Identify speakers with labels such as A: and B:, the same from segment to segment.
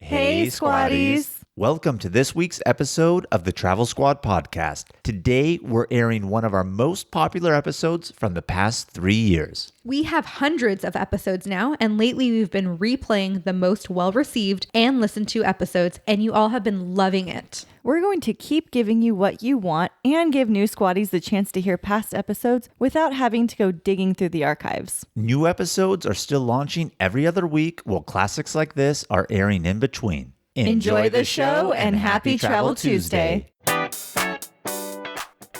A: Hey, Squatties.
B: Welcome to this week's episode of the Travel Squad podcast. Today, we're airing one of our most popular episodes from the past 3 years.
A: We have hundreds of episodes now, and lately we've been replaying the most well-received and listened to episodes, and you all have been loving it.
C: We're going to keep giving you what you want and give new Squatties the chance to hear past episodes without having to go digging through the archives.
B: New episodes are still launching every other week, while classics like this are airing in between.
C: Enjoy the show and happy Travel Tuesday.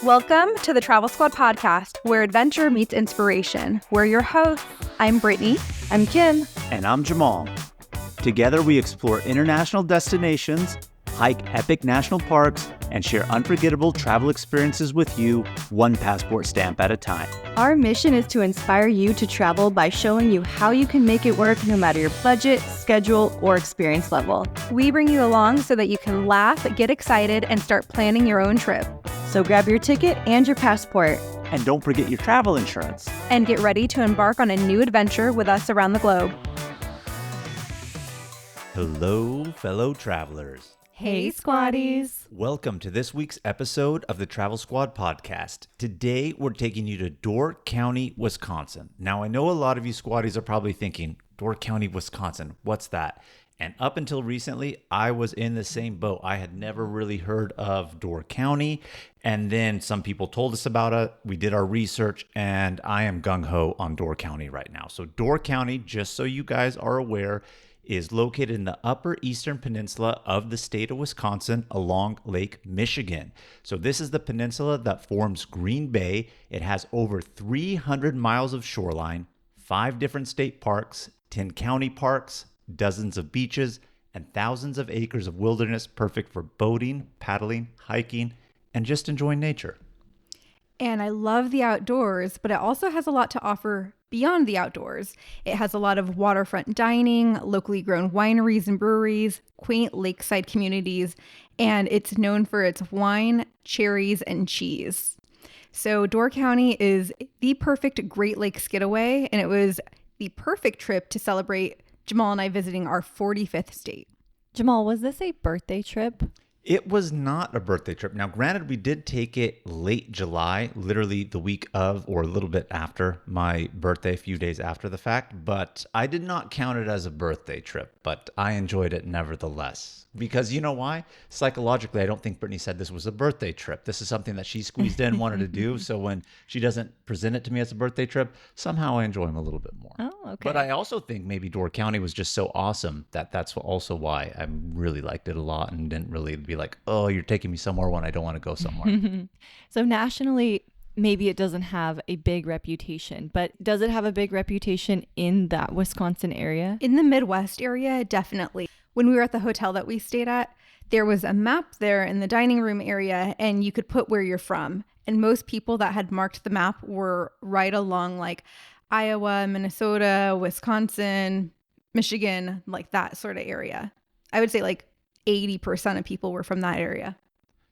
D: Welcome to the Travel Squad podcast, where adventure meets inspiration. We're your hosts. I'm Brittany.
C: I'm Kim.
E: And I'm Jamal. Together we explore international destinations, hike epic national parks, and share unforgettable travel experiences with you, one passport stamp at a time.
D: Our mission is to inspire you to travel by showing you how you can make it work no matter your budget, schedule, or experience level. We bring you along so that you can laugh, get excited, and start planning your own trip.
C: So grab your ticket and your passport.
E: And don't forget your travel insurance.
D: And get ready to embark on a new adventure with us around the globe.
B: Hello, fellow travelers.
C: Hey, Squatties.
B: Welcome to this week's episode of the Travel Squad podcast. Today, we're taking you to Door County, Wisconsin. Now, I know a lot of you Squatties are probably thinking, Door County, Wisconsin, what's that? And up until recently, I was in the same boat. I had never really heard of Door County. And then some people told us about it. We did our research, and I am gung-ho on Door County right now. So Door County, just so you guys are aware, is located in the upper eastern peninsula of the state of Wisconsin along Lake Michigan. So this is the peninsula that forms Green Bay. It has over 300 miles of shoreline, 5 different state parks, 10 county parks, dozens of beaches, and thousands of acres of wilderness perfect for boating, paddling, hiking, and just enjoying nature.
A: And I love the outdoors, but it also has a lot to offer beyond the outdoors. It has a lot of waterfront dining, locally grown wineries and breweries, quaint lakeside communities, and it's known for its wine, cherries, and cheese. So Door County is the perfect Great Lakes getaway, and it was the perfect trip to celebrate Jamal and I visiting our 45th state.
C: Jamal, was this a birthday trip?
B: It was not a birthday trip. Now, granted, we did take it late July, literally the week of or a little bit after my birthday, a few days after the fact, but I did not count it as a birthday trip, but I enjoyed it nevertheless. Because you know why? Psychologically, I don't think Brittany said this was a birthday trip. This is something that she squeezed in, wanted to do. So when she doesn't present it to me as a birthday trip, somehow I enjoy them a little bit more.
C: Oh, okay.
B: But I also think maybe Door County was just so awesome that that's also why I really liked it a lot and didn't really be like, oh, you're taking me somewhere when I don't want to go somewhere.
C: So nationally, maybe it doesn't have a big reputation, but does it have a big reputation in that Wisconsin area?
A: In the Midwest area, definitely. When we were at the hotel that we stayed at, there was a map there in the dining room area, and you could put where you're from. And most people that had marked the map were right along like Iowa, Minnesota, Wisconsin, Michigan, like that sort of area. I would say like 80% of people were from that area.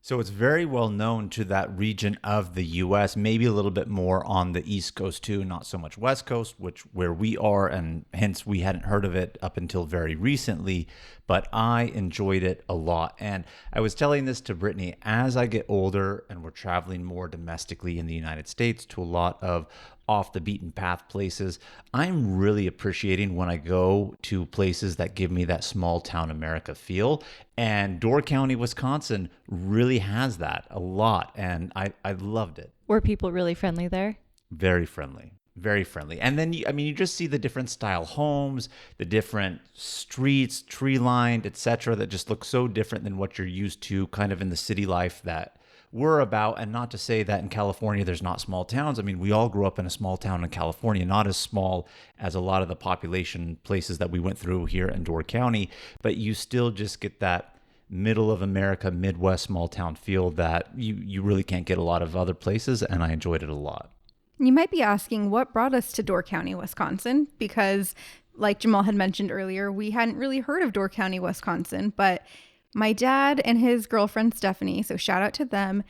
B: So it's very well known to that region of the U.S., maybe a little bit more on the East Coast too, not so much West Coast, where we are, and hence we hadn't heard of it up until very recently, but I enjoyed it a lot. And I was telling this to Brittany, as I get older and we're traveling more domestically in the United States to a lot of off the beaten path places, I'm really appreciating when I go to places that give me that small town America feel. And Door County, Wisconsin really has that a lot. And I loved it.
C: Were people really friendly there?
B: Very friendly. Very friendly. And then, you just see the different style homes, the different streets, tree lined, etc., that just look so different than what you're used to kind of in the city life that we're about. And not to say that in California there's not small towns. I mean, we all grew up in a small town in California, not as small as a lot of the population places that we went through here in Door County, but you still just get that middle of America, Midwest small town feel that you really can't get a lot of other places, and I enjoyed it a lot.
A: You might be asking what brought us to Door County, Wisconsin, because like Jamal had mentioned earlier, we hadn't really heard of Door County, Wisconsin, but my dad and his girlfriend, Stephanie, so shout out to them,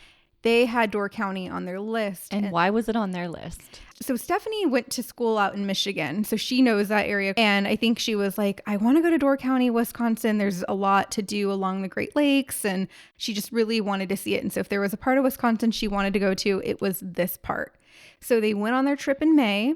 A: They had Door County on their list.
C: And why was it on their list?
A: So Stephanie went to school out in Michigan, so she knows that area. And I think she was like, I want to go to Door County, Wisconsin. There's a lot to do along the Great Lakes. And she just really wanted to see it. And so if there was a part of Wisconsin she wanted to go to, it was this part. So they went on their trip in May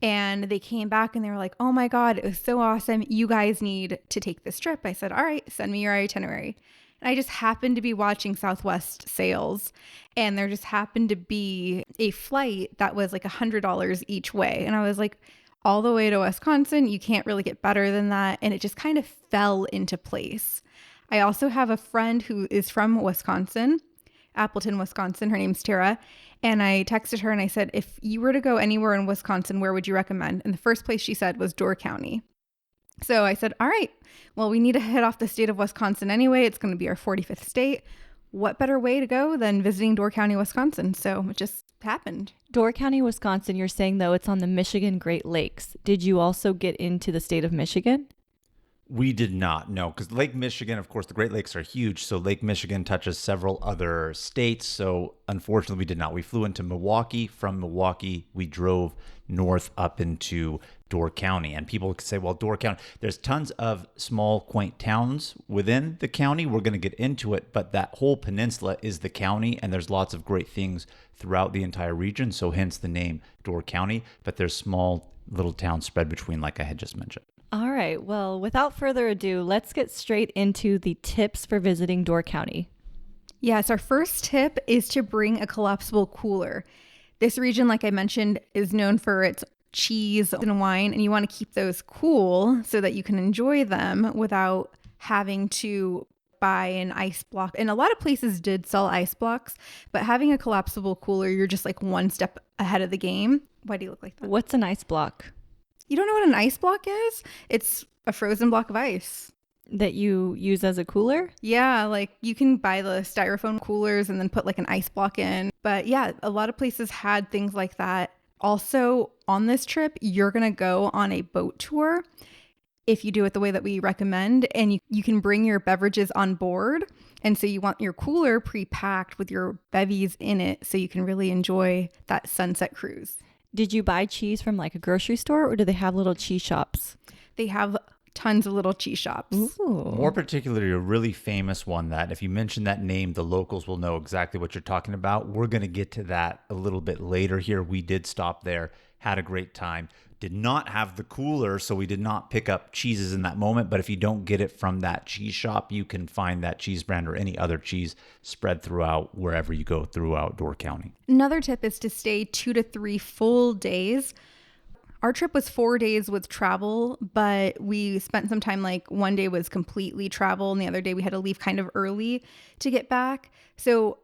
A: and they came back and they were like, oh my God, it was so awesome. You guys need to take this trip. I said, all right, send me your itinerary. And I just happened to be watching Southwest sales, and there just happened to be a flight that was like $100 each way. And I was like, all the way to Wisconsin, you can't really get better than that. And it just kind of fell into place. I also have a friend who is from Wisconsin, Appleton, Wisconsin. Her name's Tara. And I texted her and I said, if you were to go anywhere in Wisconsin, where would you recommend? And the first place she said was Door County. So I said, all right, well, we need to head off the state of Wisconsin anyway. It's going to be our 45th state. What better way to go than visiting Door County, Wisconsin? So it just happened.
C: Door County, Wisconsin, you're saying, though, it's on the Michigan Great Lakes. Did you also get into the state of Michigan?
B: We did not, no, because Lake Michigan, of course, the Great Lakes are huge. So Lake Michigan touches several other states. So unfortunately, we did not. We flew into Milwaukee. From Milwaukee, we drove north up into Door County. And people could say, well, Door County, there's tons of small, quaint towns within the county. We're going to get into it. But that whole peninsula is the county. And there's lots of great things throughout the entire region. So hence the name Door County. But there's small little towns spread between, like I had just mentioned.
C: All right. Well, without further ado, let's get straight into the tips for visiting Door County.
A: Yes, our first tip is to bring a collapsible cooler. This region, like I mentioned, is known for its cheese and wine, and you want to keep those cool so that you can enjoy them without having to buy an ice block. And a lot of places did sell ice blocks, but having a collapsible cooler, you're just like one step ahead of the game. Why do you look like that?
C: What's an ice block?
A: You don't know what an ice block is? It's a frozen block of ice.
C: That you use as a cooler?
A: Yeah, like you can buy the styrofoam coolers and then put like an ice block in. But yeah, a lot of places had things like that. Also, on this trip, you're going to go on a boat tour if you do it the way that we recommend. And you can bring your beverages on board. And so you want your cooler pre-packed with your bevies in it so you can really enjoy that sunset cruise.
C: Did you buy cheese from like a grocery store, or do they have little cheese shops?
A: They have tons of little cheese shops.
C: Ooh.
B: More particularly, a really famous one that if you mention that name, the locals will know exactly what you're talking about. We're going to get to that a little bit later here. We did stop there, had a great time. Did not have the cooler, so we did not pick up cheeses in that moment. But if you don't get it from that cheese shop, you can find that cheese brand or any other cheese spread throughout wherever you go throughout Door County.
A: Another tip is to stay 2 to 3 full days. Our trip was 4 days with travel, but we spent some time, like one day was completely travel and the other day we had to leave kind of early to get back. So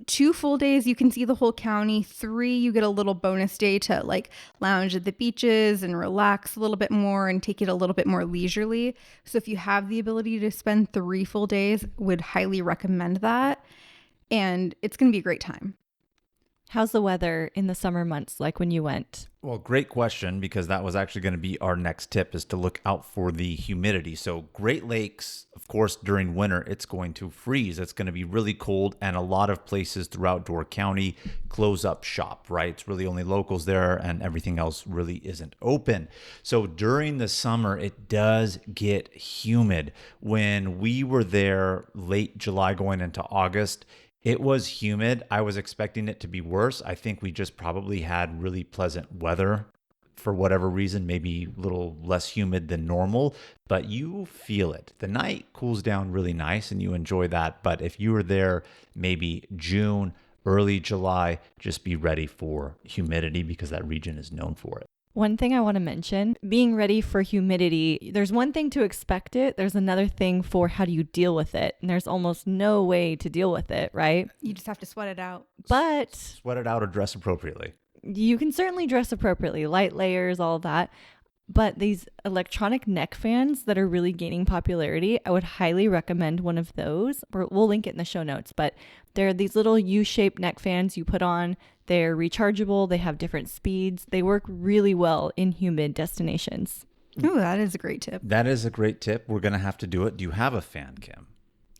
A: 2 full days, you can see the whole county. 3, you get a little bonus day to like lounge at the beaches and relax a little bit more and take it a little bit more leisurely. So if you have the ability to spend 3 full days, would highly recommend that. And it's going to be a great time.
C: How's the weather in the summer months, like when you went?
B: Well, great question, because that was actually going to be our next tip, is to look out for the humidity. So Great Lakes, of course, during winter, it's going to freeze. It's going to be really cold, and a lot of places throughout Door County close up shop, right? It's really only locals there, and everything else really isn't open. So during the summer, it does get humid. When we were there late July going into August, it was humid. I was expecting it to be worse. I think we just probably had really pleasant weather for whatever reason, maybe a little less humid than normal, but you feel it. The night cools down really nice and you enjoy that. But if you were there maybe June, early July, just be ready for humidity because that region is known for it.
C: One thing I want to mention, being ready for humidity, there's one thing to expect it. There's another thing for how do you deal with it. And there's almost no way to deal with it, right?
A: You just have to sweat it out.
C: But
B: Sweat it out or dress appropriately.
C: you can certainly dress appropriately, light layers, all that. But these electronic neck fans that are really gaining popularity, I would highly recommend one of those. We'll link it in the show notes, but they're these little U-shaped neck fans you put on. They're rechargeable. They have different speeds. They work really well in humid destinations.
A: Ooh, that is a great tip.
B: That is a great tip. We're going to have to do it. Do you have a fan, Kim?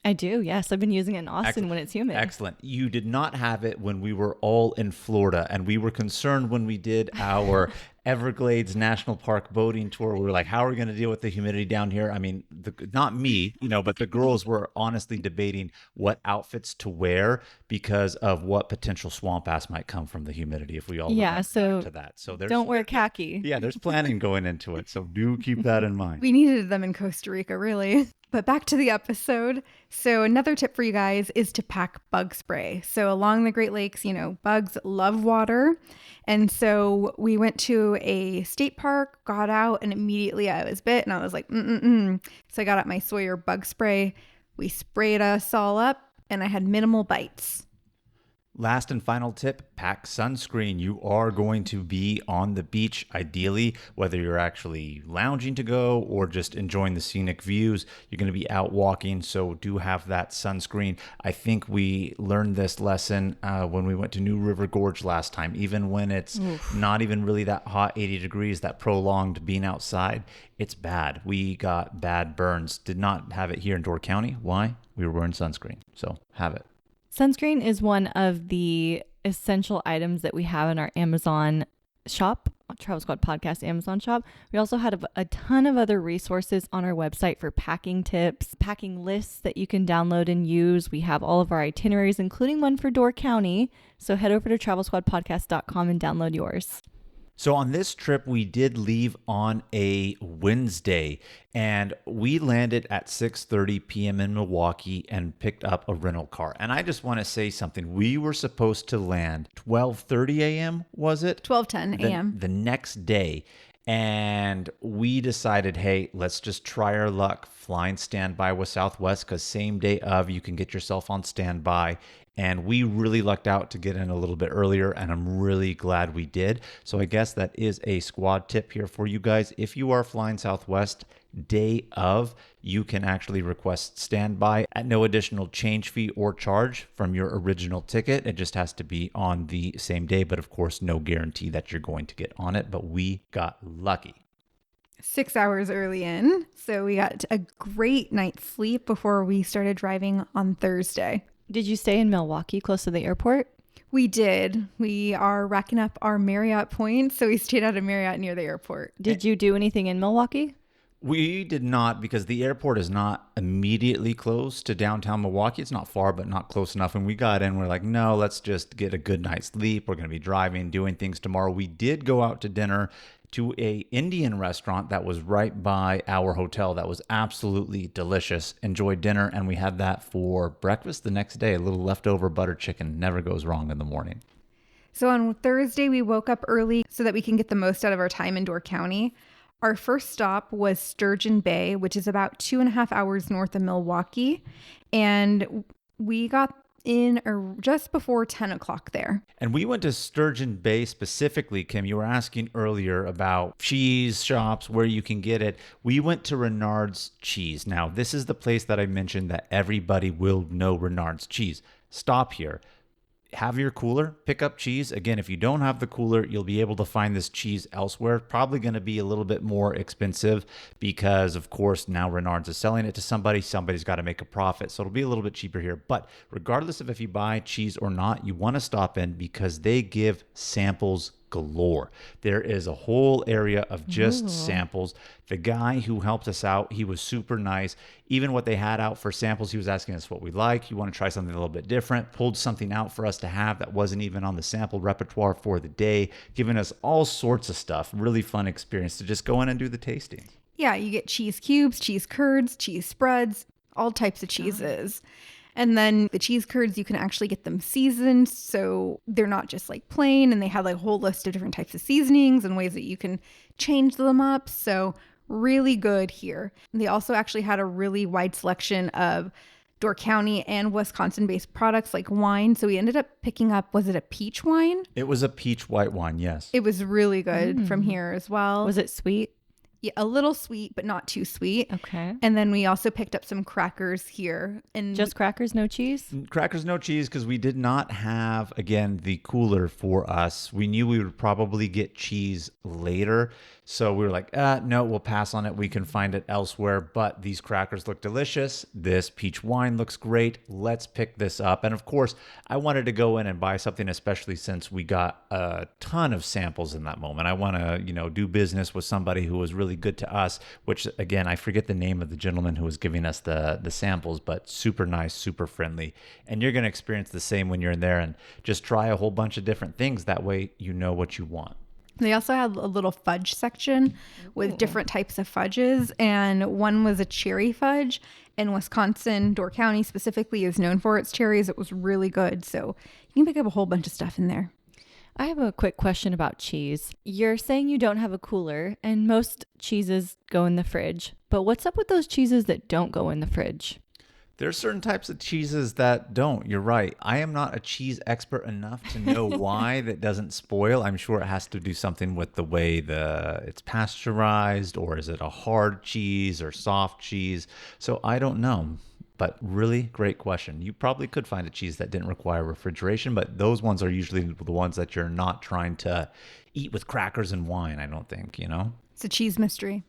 C: I do. Yes. I've been using it in Austin
B: Excellent.
C: when it's humid.
B: Excellent. You did not have it when we were all in Florida, and we were concerned when we did our Everglades National Park boating tour. We were like, how are we going to deal with the humidity down here? I mean, not me, but the girls were honestly debating what outfits to wear because of what potential swamp ass might come from the humidity if we all
C: Yeah,
B: remember
C: so
B: back to that. So there's
C: Don't wear khaki.
B: yeah, there's planning going into it. So do keep that in mind.
A: We needed them in Costa Rica, really. But back to the episode. So another tip for you guys is to pack bug spray. So along the Great Lakes, bugs love water. And so we went to a state park, got out, and immediately I was bit. And I was like, So I got out my Sawyer bug spray. We sprayed us all up, and I had minimal bites.
B: Last and final tip, pack sunscreen. You are going to be on the beach, ideally, whether you're actually lounging to go or just enjoying the scenic views. You're going to be out walking, so do have that sunscreen. I think we learned this lesson when we went to New River Gorge last time. Even when it's not even really that hot, 80 degrees, that prolonged being outside, it's bad. We got bad burns. Did not have it here in Door County. Why? We were wearing sunscreen, so have it.
C: Sunscreen is one of the essential items that we have in our Amazon shop, Travel Squad Podcast Amazon shop. We also had a ton of other resources on our website for packing tips, packing lists that you can download and use. We have all of our itineraries, including one for Door County. So head over to travelsquadpodcast.com and download yours.
B: So on this trip, we did leave on a Wednesday, and we landed at 6:30 p.m. in Milwaukee and picked up a rental car. And I just want to say something. We were supposed to land 12:30 a.m., was it?
A: 12:10 a.m.
B: The next day. And we decided, hey, let's just try our luck flying standby with Southwest, because same day of, you can get yourself on standby. And we really lucked out to get in a little bit earlier, and I'm really glad we did. So I guess that is a squad tip here for you guys. If you are flying Southwest day of, you can actually request standby at no additional change fee or charge from your original ticket. It just has to be on the same day, but of course, no guarantee that you're going to get on it. But we got lucky.
A: 6 hours early in. So we got a great night's sleep before we started driving on Thursday.
C: Did you stay in Milwaukee close to the airport?
A: We did. We are racking up our Marriott points, so we stayed at a Marriott near the airport.
C: Did you do anything in Milwaukee?
B: We did not, because the airport is not immediately close to downtown Milwaukee. It's not far, but not close enough. And we got in, we're like, no, let's just get a good night's sleep. We're going to be driving, doing things tomorrow. We did go out to dinner to a Indian restaurant that was right by our hotel. That was absolutely delicious. Enjoyed dinner, and we had that for breakfast the next day. A little leftover butter chicken never goes wrong in the morning.
A: So on Thursday, we woke up early so that we can get the most out of our time in Door County. Our first stop was Sturgeon Bay, which is about 2.5 hours north of Milwaukee. And we got in just before 10 o'clock there.
B: And we went to Sturgeon Bay specifically, Kim. You were asking earlier about cheese shops, where you can get it. We went to Renard's Cheese. Now, this is the place that I mentioned that everybody will know Renard's Cheese. Stop here. Have your cooler, pick up cheese. Again, if you don't have the cooler, you'll be able to find this cheese elsewhere. Probably going to be a little bit more expensive because, of course, now Renard's is selling it to somebody. Somebody's got to make a profit. So it'll be a little bit cheaper here. But regardless of if you buy cheese or not, you want to stop in because they give samples galore. There is a whole area of just samples. The guy who helped us out, he was super nice. Even what they had out for samples, he was asking us what we like. You want to try something a little bit different, pulled something out for us to have that wasn't even on the sample repertoire for the day, giving us all sorts of stuff. Really fun experience to just go in and do the tasting.
A: Yeah, you get cheese cubes, cheese curds, cheese spreads, all types of cheeses. And then the cheese curds, you can actually get them seasoned. So they're not just like plain, and they have like a whole list of different types of seasonings and ways that you can change them up. So really good here. And they also actually had a really wide selection of Door County and Wisconsin-based products like wine. So we ended up picking up, was it a peach wine?
B: It was a peach white wine, yes.
A: It was really good from here as well.
C: Was it sweet?
A: Yeah, a little sweet, but not too sweet.
C: Okay.
A: And then we also picked up some crackers here. And
C: Just crackers, no cheese?
B: Crackers, no cheese, because we did not have, again, the cooler for us. We knew we would probably get cheese later. So we were like, no, we'll pass on it. We can find it elsewhere. But these crackers look delicious. This peach wine looks great. Let's pick this up. And of course, I wanted to go in and buy something, especially since we got a ton of samples in that moment. I want to, do business with somebody who was really good to us, which again, I forget the name of the gentleman who was giving us the samples, but super nice, super friendly. And you're going to experience the same when you're in there, and just try a whole bunch of different things. That way, you know what you want.
A: They also had a little fudge section with different types of fudges, and one was a cherry fudge. In Wisconsin, Door County specifically is known for its cherries. It was really good, so you can pick up a whole bunch of stuff in there.
C: I have a quick question about cheese. You're saying you don't have a cooler, and most cheeses go in the fridge, but what's up with those cheeses that don't go in the fridge?
B: There's certain types of cheeses that don't. You're right. I am not a cheese expert enough to know why that doesn't spoil. I'm sure it has to do something with the way it's pasteurized, or is it a hard cheese or soft cheese? So I don't know. But really great question. You probably could find a cheese that didn't require refrigeration, but those ones are usually the ones that you're not trying to eat with crackers and wine, I don't think,
A: It's a cheese mystery.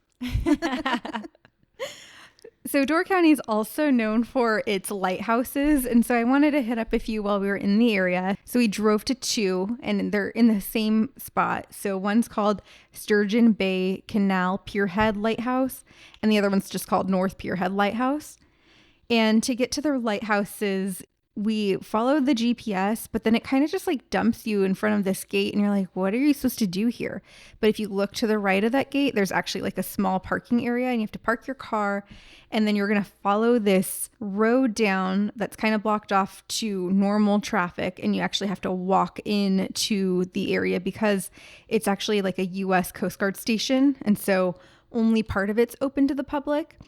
A: So Door County is also known for its lighthouses, and so I wanted to hit up a few while we were in the area. So we drove to two, and they're in the same spot. So one's called Sturgeon Bay Canal Pierhead Lighthouse, and the other one's just called North Pierhead Lighthouse. And to get to their lighthouses, we followed the GPS, but then it kind of just like dumps you in front of this gate, and you're like, what are you supposed to do here? But if you look to the right of that gate, there's actually like a small parking area, and you have to park your car, and then you're going to follow this road down that's kind of blocked off to normal traffic, and you actually have to walk into the area because it's actually like a U.S. Coast Guard station, and so only part of it's open to the public.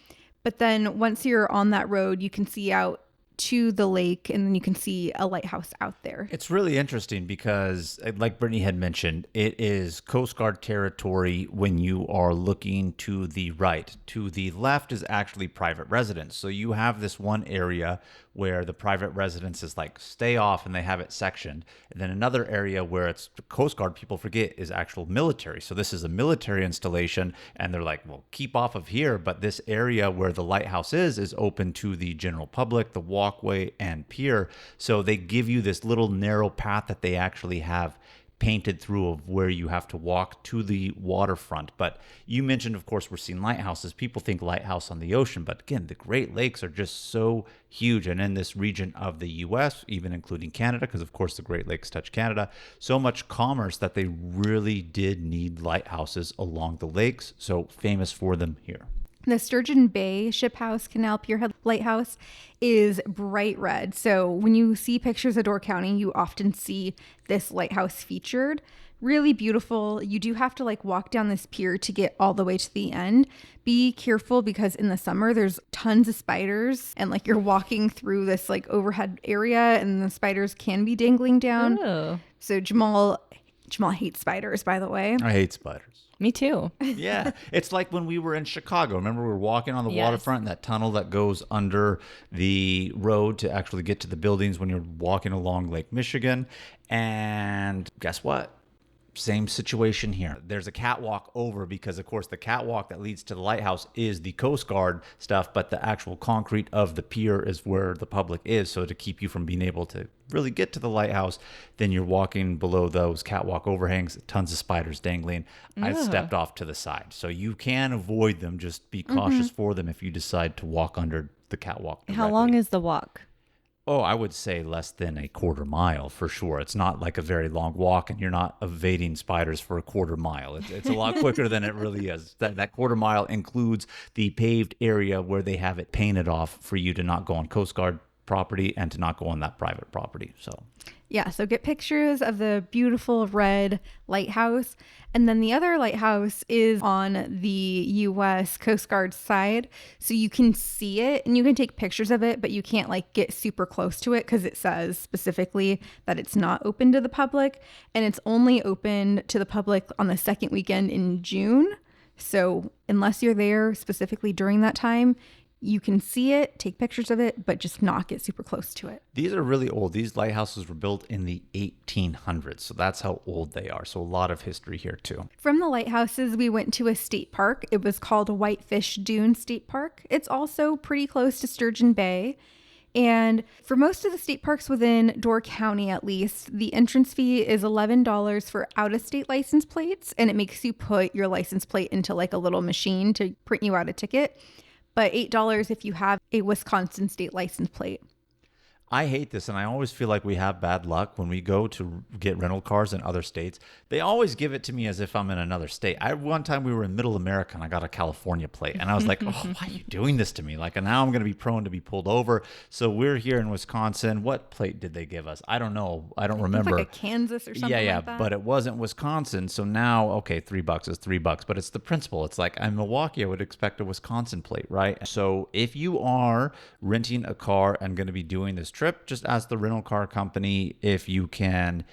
A: But then once you're on that road, you can see out to the lake, and then you can see a lighthouse out there.
B: It's really interesting because, like Brittany had mentioned, it is Coast Guard territory when you are looking to the right. To the left is actually private residence. So you have this one area where the private residence is like stay off, and they have it sectioned. And then another area where it's Coast Guard, people forget, is actual military. So this is a military installation, and they're like, well, keep off of here. But this area where the lighthouse is open to the general public, the walkway and pier. So they give you this little narrow path that they actually have painted through of where you have to walk to the waterfront. But you mentioned, of course, we're seeing lighthouses. People think lighthouse on the ocean, but again, the Great Lakes are just so huge. And in this region of the U.S., even including Canada, because of course the Great Lakes touch Canada, so much commerce that they really did need lighthouses along the lakes. So famous for them here.
A: The Sturgeon Bay Ship House Canal Pierhead Lighthouse is bright red. So when you see pictures of Door County, you often see this lighthouse featured. Really beautiful. You do have to like walk down this pier to get all the way to the end. Be careful because in the summer there's tons of spiders, and like you're walking through this like overhead area, and the spiders can be dangling down.
C: Oh.
A: So Jamal hates spiders, by the way.
B: I hate spiders.
C: Me too.
B: Yeah. It's like when we were in Chicago. Remember, we were walking on the waterfront, and that tunnel that goes under the road to actually get to the buildings when you're walking along Lake Michigan. And guess what? Same situation here. There's a catwalk over because, of course, the catwalk that leads to the lighthouse is the Coast Guard stuff, but the actual concrete of the pier is where the public is. So to keep you from being able to really get to the lighthouse, then you're walking below those catwalk overhangs, tons of spiders dangling. I stepped off to the side. So you can avoid them. Just be cautious for them if you decide to walk under the catwalk directly.
C: How long is the walk?
B: Oh, I would say less than a quarter mile for sure. It's not like a very long walk, and you're not evading spiders for a quarter mile. It's a lot quicker than it really is. That quarter mile includes the paved area where they have it painted off for you to not go on Coast Guard property and to not go on that private property. So
A: yeah, so get pictures of the beautiful red lighthouse. And then the other lighthouse is on the U.S. Coast Guard side. So you can see it and you can take pictures of it, but you can't like get super close to it because it says specifically that it's not open to the public. And it's only open to the public on the second weekend in June. So unless you're there specifically during that time, You can see it, take pictures of it, but just not get super close to it.
B: These are really old. These lighthouses were built in the 1800s. So that's how old they are. So a lot of history here too.
A: From the lighthouses, we went to a state park. It was called Whitefish Dune State Park. It's also pretty close to Sturgeon Bay. And for most of the state parks within Door County, at least, the entrance fee is $11 for out-of-state license plates. And it makes you put your license plate into like a little machine to print you out a ticket. But $8 if you have a Wisconsin state license plate.
B: I hate this, and I always feel like we have bad luck when we go to get rental cars in other states. They always give it to me as if I'm in another state. One time we were in Middle America, and I got a California plate, and I was like, "Oh, why are you doing this to me?" Like, and now I'm going to be prone to be pulled over. So we're here in Wisconsin. What plate did they give us? I don't know. I don't remember.
A: Like a Kansas or something.
B: Yeah,
A: like that.
B: but it wasn't Wisconsin. So now, okay, $3 is $3, but it's the principle. It's like in Milwaukee, I would expect a Wisconsin plate, right? So if you are renting a car and going to be doing this trip, just ask the rental car company if you can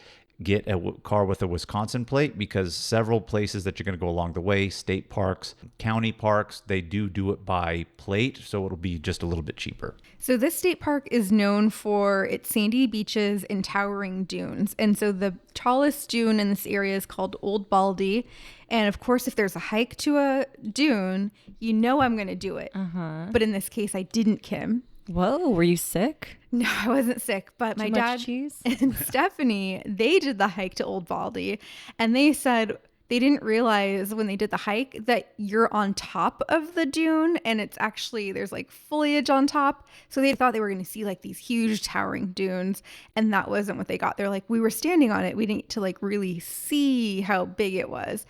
B: get a car with a Wisconsin plate, because several places that you're going to go along the way, state parks, county parks, they do it by plate, so it'll be just a little bit cheaper.
A: So this state park is known for its sandy beaches and towering dunes. And so the tallest dune in this area is called Old Baldy. And of course, if there's a hike to a dune, you know I'm going to do it. But in this case, I didn't, Kim.
C: Whoa, were you sick?
A: No, I wasn't sick, but my
C: Too
A: dad
C: much cheese?
A: and Stephanie, they did the hike to Old Baldy, and they said they didn't realize when they did the hike that you're on top of the dune, and it's actually, there's like foliage on top. So they thought they were going to see like these huge towering dunes, and that wasn't what they got. They're like, we were standing on it. We didn't get to like really see how big it was.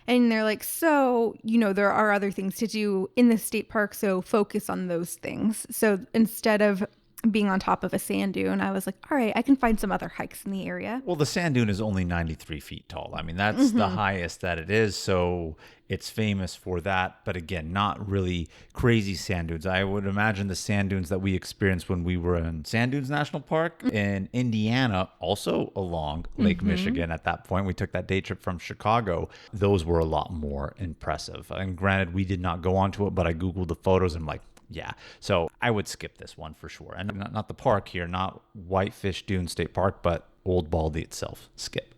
A: And they're like, so, you know, there are other things to do in the state park, so focus on those things. So instead of being on top of a sand dune, I was like, all right, I can find some other hikes in the area.
B: Well, the sand dune is only 93 feet tall. I mean, that's the highest that it is. So it's famous for that. But again, not really crazy sand dunes. I would imagine the sand dunes that we experienced when we were in Sand Dunes National Park in Indiana, also along Lake Michigan at that point. We took that day trip from Chicago. Those were a lot more impressive. And granted, we did not go onto it, but I Googled the photos and I'm like, yeah. So I would skip this one for sure. And not the park here, not Whitefish Dune State Park, but Old Baldy itself. Skip.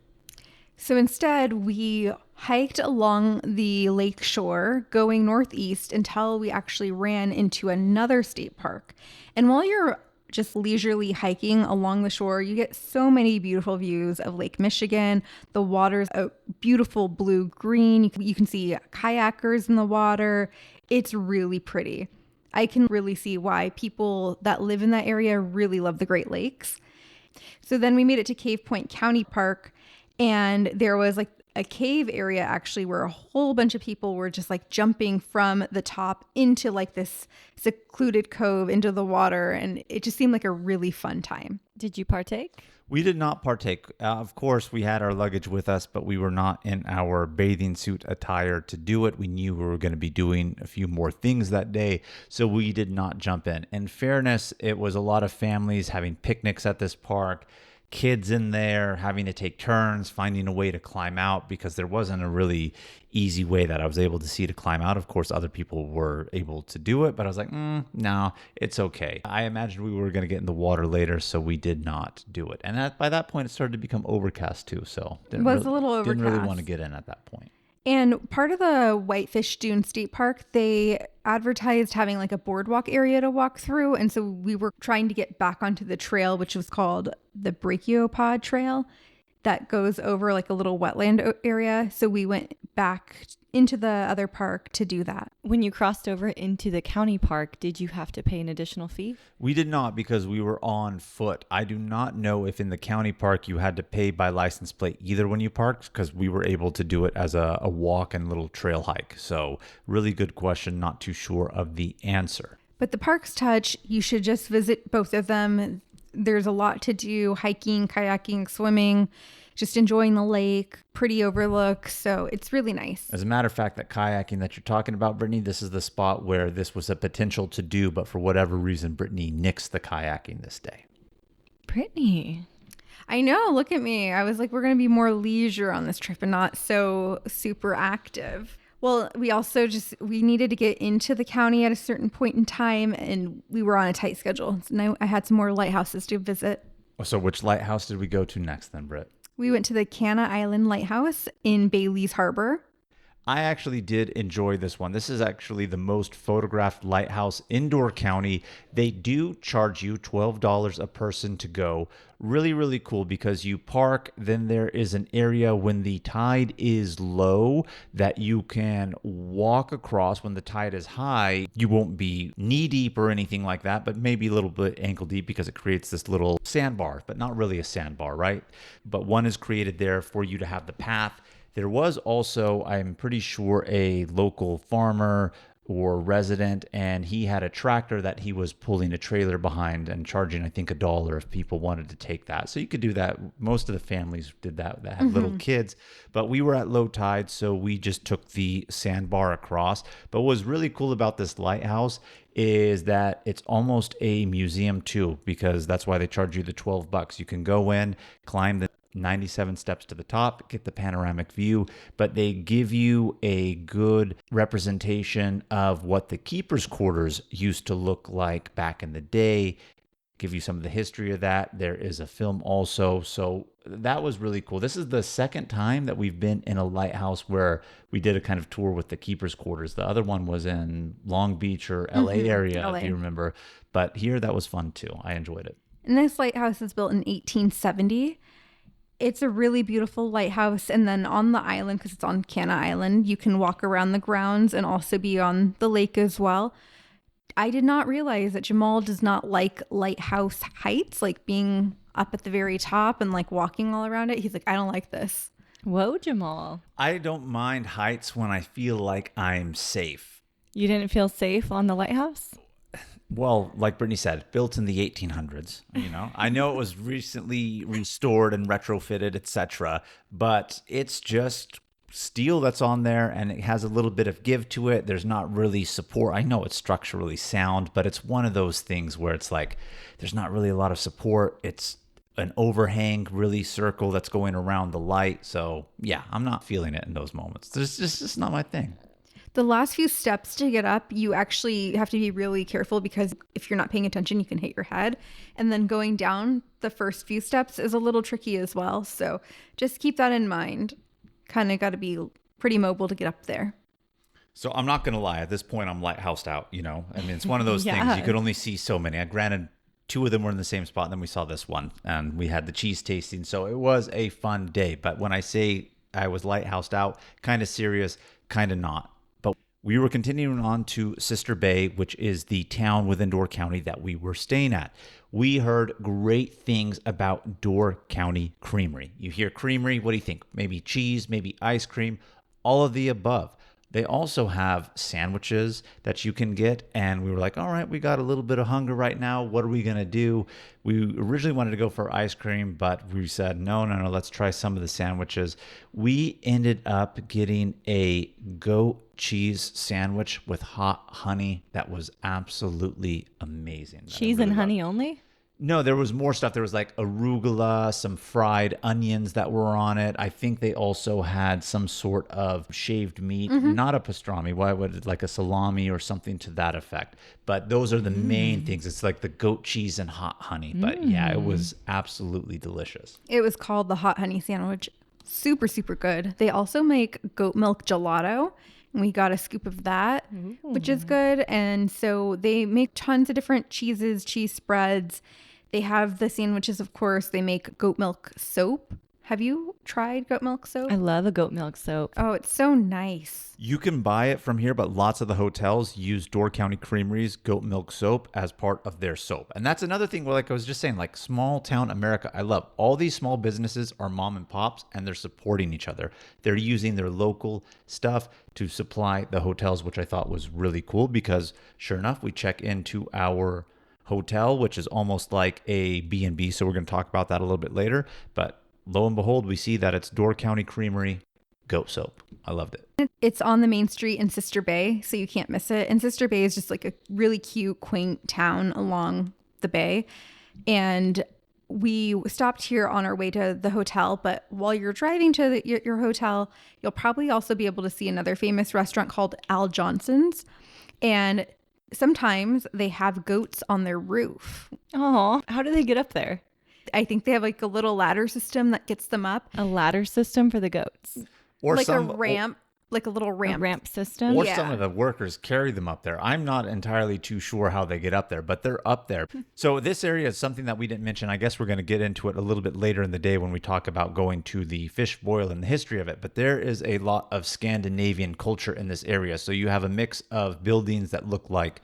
A: So instead, we hiked along the lake shore going northeast until we actually ran into another state park. And while you're just leisurely hiking along the shore, you get so many beautiful views of Lake Michigan. The water's a beautiful blue-green. You can see kayakers in the water. It's really pretty. I can really see why people that live in that area really love the Great Lakes. So then we made it to Cave Point County Park, and there was like a cave area actually where a whole bunch of people were just like jumping from the top into like this secluded cove into the water, and it just seemed like a really fun time.
C: Did you partake?
B: We did not partake. Of course, we had our luggage with us, but we were not in our bathing suit attire to do it. We knew we were going to be doing a few more things that day, so we did not jump in. In fairness, it was a lot of families having picnics at this park, kids in there having to take turns, finding a way to climb out, because there wasn't a really easy way that I was able to see to climb out. Of course, other people were able to do it, but I was like, no, it's okay. I imagined we were going to get in the water later, so we did not do it. And by that point, it started to become overcast too, so
A: it was a little overcast.
B: Didn't really want to get in at that point.
A: And part of the Whitefish Dune State Park, they advertised having like a boardwalk area to walk through. And so we were trying to get back onto the trail, which was called the Brachiopod Trail, that goes over like a little wetland area. So we went back into the other park to do that.
C: When you crossed over into the county park, did you have to pay an additional fee?
B: We did not, because we were on foot. I do not know if in the county park you had to pay by license plate either when you parked, because we were able to do it as a walk and little trail hike. So really good question. Not too sure of the answer.
A: But the parks touch, you should just visit both of them. There's a lot to do: hiking, kayaking, swimming, just enjoying the lake, pretty overlooks. So it's really nice.
B: As a matter of fact, that kayaking that you're talking about, Brittany, this is the spot where this was a potential to do, but for whatever reason, Brittany nixed the kayaking this day.
C: Brittany.
A: I know. Look at me. I was like, we're going to be more leisure on this trip and not so super active. Well, we needed to get into the county at a certain point in time, and we were on a tight schedule. So now I had some more lighthouses to visit.
B: So which lighthouse did we go to next then, Britt?
A: We went to the Canna Island Lighthouse in Bailey's Harbor.
B: I actually did enjoy this one. This is actually the most photographed lighthouse in Door County. They do charge you $12 a person to go. Really, really cool because you park. Then there is an area when the tide is low that you can walk across. When the tide is high, you won't be knee deep or anything like that, but maybe a little bit ankle deep because it creates this little sandbar, but not really a sandbar, right? But one is created there for you to have the path. There was also, I'm pretty sure, a local farmer or resident, and he had a tractor that he was pulling a trailer behind and charging, I think, $1 if people wanted to take that. So you could do that. Most of the families did that had little kids, but we were at low tide, so we just took the sandbar across. But what was really cool about this lighthouse is that it's almost a museum too, because that's why they charge you the $12. You can go in, climb the 97 steps to the top, get the panoramic view, but they give you a good representation of what the keeper's quarters used to look like back in the day, give you some of the history of that. There is a film also. So that was really cool. This is the second time that we've been in a lighthouse where we did a kind of tour with the keeper's quarters. The other one was in Long Beach or LA area,
A: LA.
B: if you remember. But here that was fun too. I enjoyed it.
A: And this lighthouse is built in 1870. It's a really beautiful lighthouse. And then on the island, because it's on Canna Island, you can walk around the grounds and also be on the lake as well. I did not realize that Jamal does not like lighthouse heights, like being up at the very top and like walking all around it. He's like, I don't like this.
C: Whoa, Jamal.
B: I don't mind heights when I feel like I'm safe.
C: You didn't feel safe on the lighthouse?
B: Well, like Brittany said, built in the 1800s, I know it was recently restored and retrofitted, etc., but it's just steel that's on there and it has a little bit of give to it. There's not really support. I know it's structurally sound, but it's one of those things where it's like there's not really a lot of support. It's an overhang really circle that's going around the light. So yeah, I'm not feeling it in those moments. It's just not my thing.
A: The last few steps to get up, you actually have to be really careful because if you're not paying attention, you can hit your head. And then going down the first few steps is a little tricky as well. So just keep that in mind. Kind of got to be pretty mobile to get up there.
B: So I'm not going to lie. At this point, I'm lighthoused out, I mean, it's one of those things. You could only see so many. Granted, 2 of them were in the same spot, and then we saw this one. And we had the cheese tasting. So it was a fun day. But when I say I was lighthoused out, kind of serious, kind of not. We were continuing on to Sister Bay, which is the town within Door County that we were staying at. We heard great things about Door County Creamery. You hear creamery, what do you think? Maybe cheese, maybe ice cream, all of the above. They also have sandwiches that you can get. And we were like, all right, we got a little bit of hunger right now. What are we going to do? We originally wanted to go for ice cream, but we said, no, let's try some of the sandwiches. We ended up getting a goat cheese sandwich with hot honey. That was absolutely amazing.
C: Cheese and honey only?
B: No, there was more stuff. There was like arugula, some fried onions that were on it. I think they also had some sort of shaved meat, not a pastrami. Why would it, like a salami or something to that effect? But those are the main things. It's like the goat cheese and hot honey. But yeah, it was absolutely delicious.
A: It was called the hot honey sandwich. Super, super good. They also make goat milk gelato. And we got a scoop of that, which is good. And so they make tons of different cheeses, cheese spreads. They have the sandwiches, of course. They make goat milk soap. Have you tried goat milk soap?
C: I love a goat milk soap.
A: Oh, it's so nice.
B: You can buy it from here, but lots of the hotels use Door County Creamery's goat milk soap as part of their soap. And that's another thing where, like I was just saying, like small town America, I love all these small businesses are mom and pops and they're supporting each other. They're using their local stuff to supply the hotels, which I thought was really cool because sure enough, we check into our hotel, which is almost like a B&B. So we're going to talk about that a little bit later. But lo and behold, we see that it's Door County Creamery goat soap. I loved it.
A: It's on the main street in Sister Bay, so you can't miss it. And Sister Bay is just like a really cute, quaint town along the bay. And we stopped here on our way to the hotel, but while you're driving to your hotel, you'll probably also be able to see another famous restaurant called Al Johnson's. And sometimes they have goats on their roof.
C: Oh, how do they get up there?
A: I think they have like a little ladder system that gets them up.
C: A ladder system for the goats.
B: Or
A: Like
B: some
A: a ramp, like a little
C: A
A: ramp.
C: ramp system.
B: Or
A: Yeah.
B: some of the workers carry them up there. I'm not entirely too sure how they get up there, but they're up there. So this area is something that we didn't mention. I guess we're going to get into it a little bit later in the day when we talk about going to the fish boil and the history of it. But there is a lot of Scandinavian culture in this area. So you have a mix of buildings that look like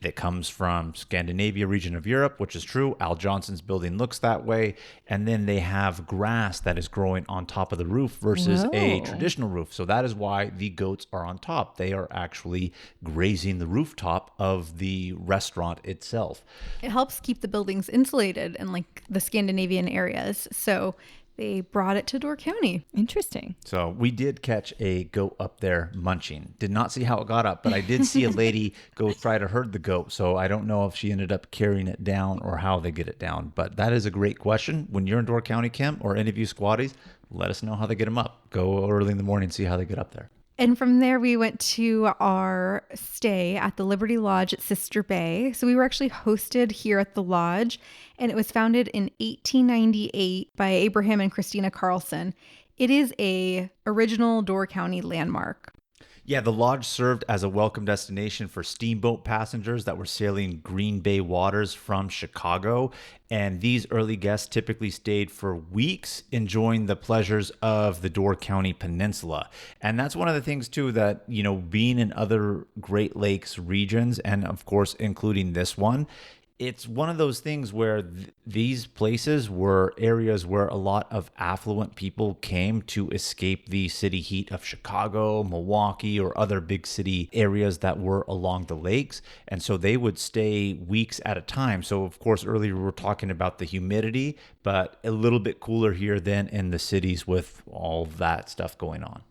B: that comes from Scandinavia region of Europe, which is true. Al Johnson's building looks that way. And then they have grass that is growing on top of the roof versus a
C: Whoa.
B: traditional roof. So that is why the goats are on top. They are actually grazing the rooftop of the restaurant itself.
A: It helps keep the buildings insulated in like the Scandinavian areas. So they brought it to Door County.
C: Interesting.
B: So we did catch a goat up there munching. Did not see how it got up, but I did see a lady go try to herd the goat. So I don't know if she ended up carrying it down or how they get it down. But that is a great question. When you're in Door County, Kim, or any of you squatties, let us know how they get them up. Go early in the morning and see how they get up there.
A: And from there, we went to our stay at the Liberty Lodge at Sister Bay. So we were actually hosted here at the lodge, and it was founded in 1898 by Abraham and Christina Carlson. It is a original Door County landmark.
B: Yeah, the lodge served as a welcome destination for steamboat passengers that were sailing Green Bay waters from Chicago. And these early guests typically stayed for weeks, enjoying the pleasures of the Door County Peninsula. And that's one of the things, too, that, you know, being in other Great Lakes regions, and of course, including this one, it's one of those things where these places were areas where a lot of affluent people came to escape the city heat of Chicago, Milwaukee, or other big city areas that were along the lakes. And so they would stay weeks at a time. So, of course, earlier we were talking about the humidity, but a little bit cooler here than in the cities with all that stuff going on.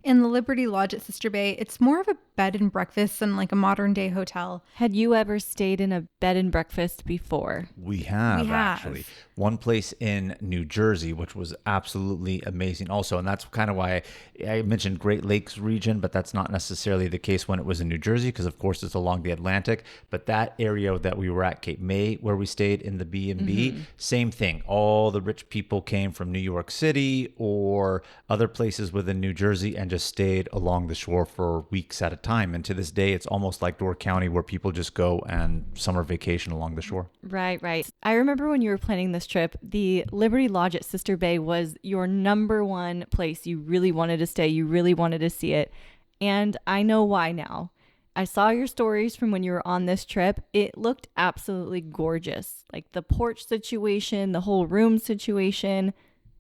A: In the Liberty Lodge at Sister Bay, it's more of a bed and breakfast than like a modern day hotel.
C: Had you ever stayed in a bed and breakfast before?
B: We have
A: We have.
B: actually. One place in New Jersey, which was absolutely amazing also. And that's kind of why I mentioned Great Lakes region, but that's not necessarily the case when it was in New Jersey, because of course it's along the Atlantic. But that area that we were at, Cape May, where we stayed in the B&B, same thing. All the rich people came from New York City or other places within New Jersey and just stayed along the shore for weeks at a time. And to this day, it's almost like Door County, where people just go and summer vacation along the shore.
C: Right, right. I remember when you were planning this trip, the Liberty Lodge at Sister Bay was your number one place you really wanted to stay. You really wanted to see it. And I know why now. I saw your stories from when you were on this trip. It looked absolutely gorgeous. Like the porch situation, the whole room situation.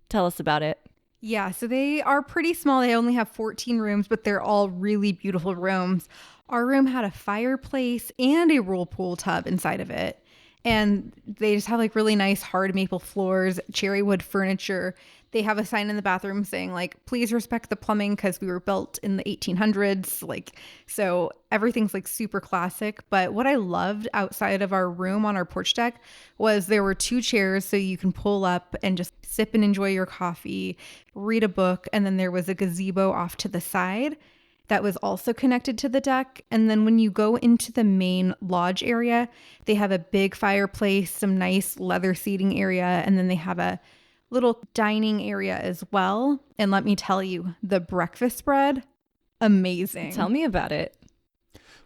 C: Tell us about it.
A: Yeah, so they are pretty small. They only have 14 rooms, but they're all really beautiful rooms. Our room had a fireplace and a whirlpool tub inside of it. And they just have like really nice hard maple floors, cherry wood furniture. They have a sign in the bathroom saying like, please respect the plumbing because we were built in the 1800s. Like, so everything's like super classic. But what I loved outside of our room on our porch deck was there were 2 chairs so you can pull up and just sip and enjoy your coffee, read a book. And then there was a gazebo off to the side that was also connected to the deck. And then when you go into the main lodge area, they have a big fireplace, some nice leather seating area, and then they have a little dining area as well. And let me tell you, the breakfast spread, amazing.
C: Tell me about it.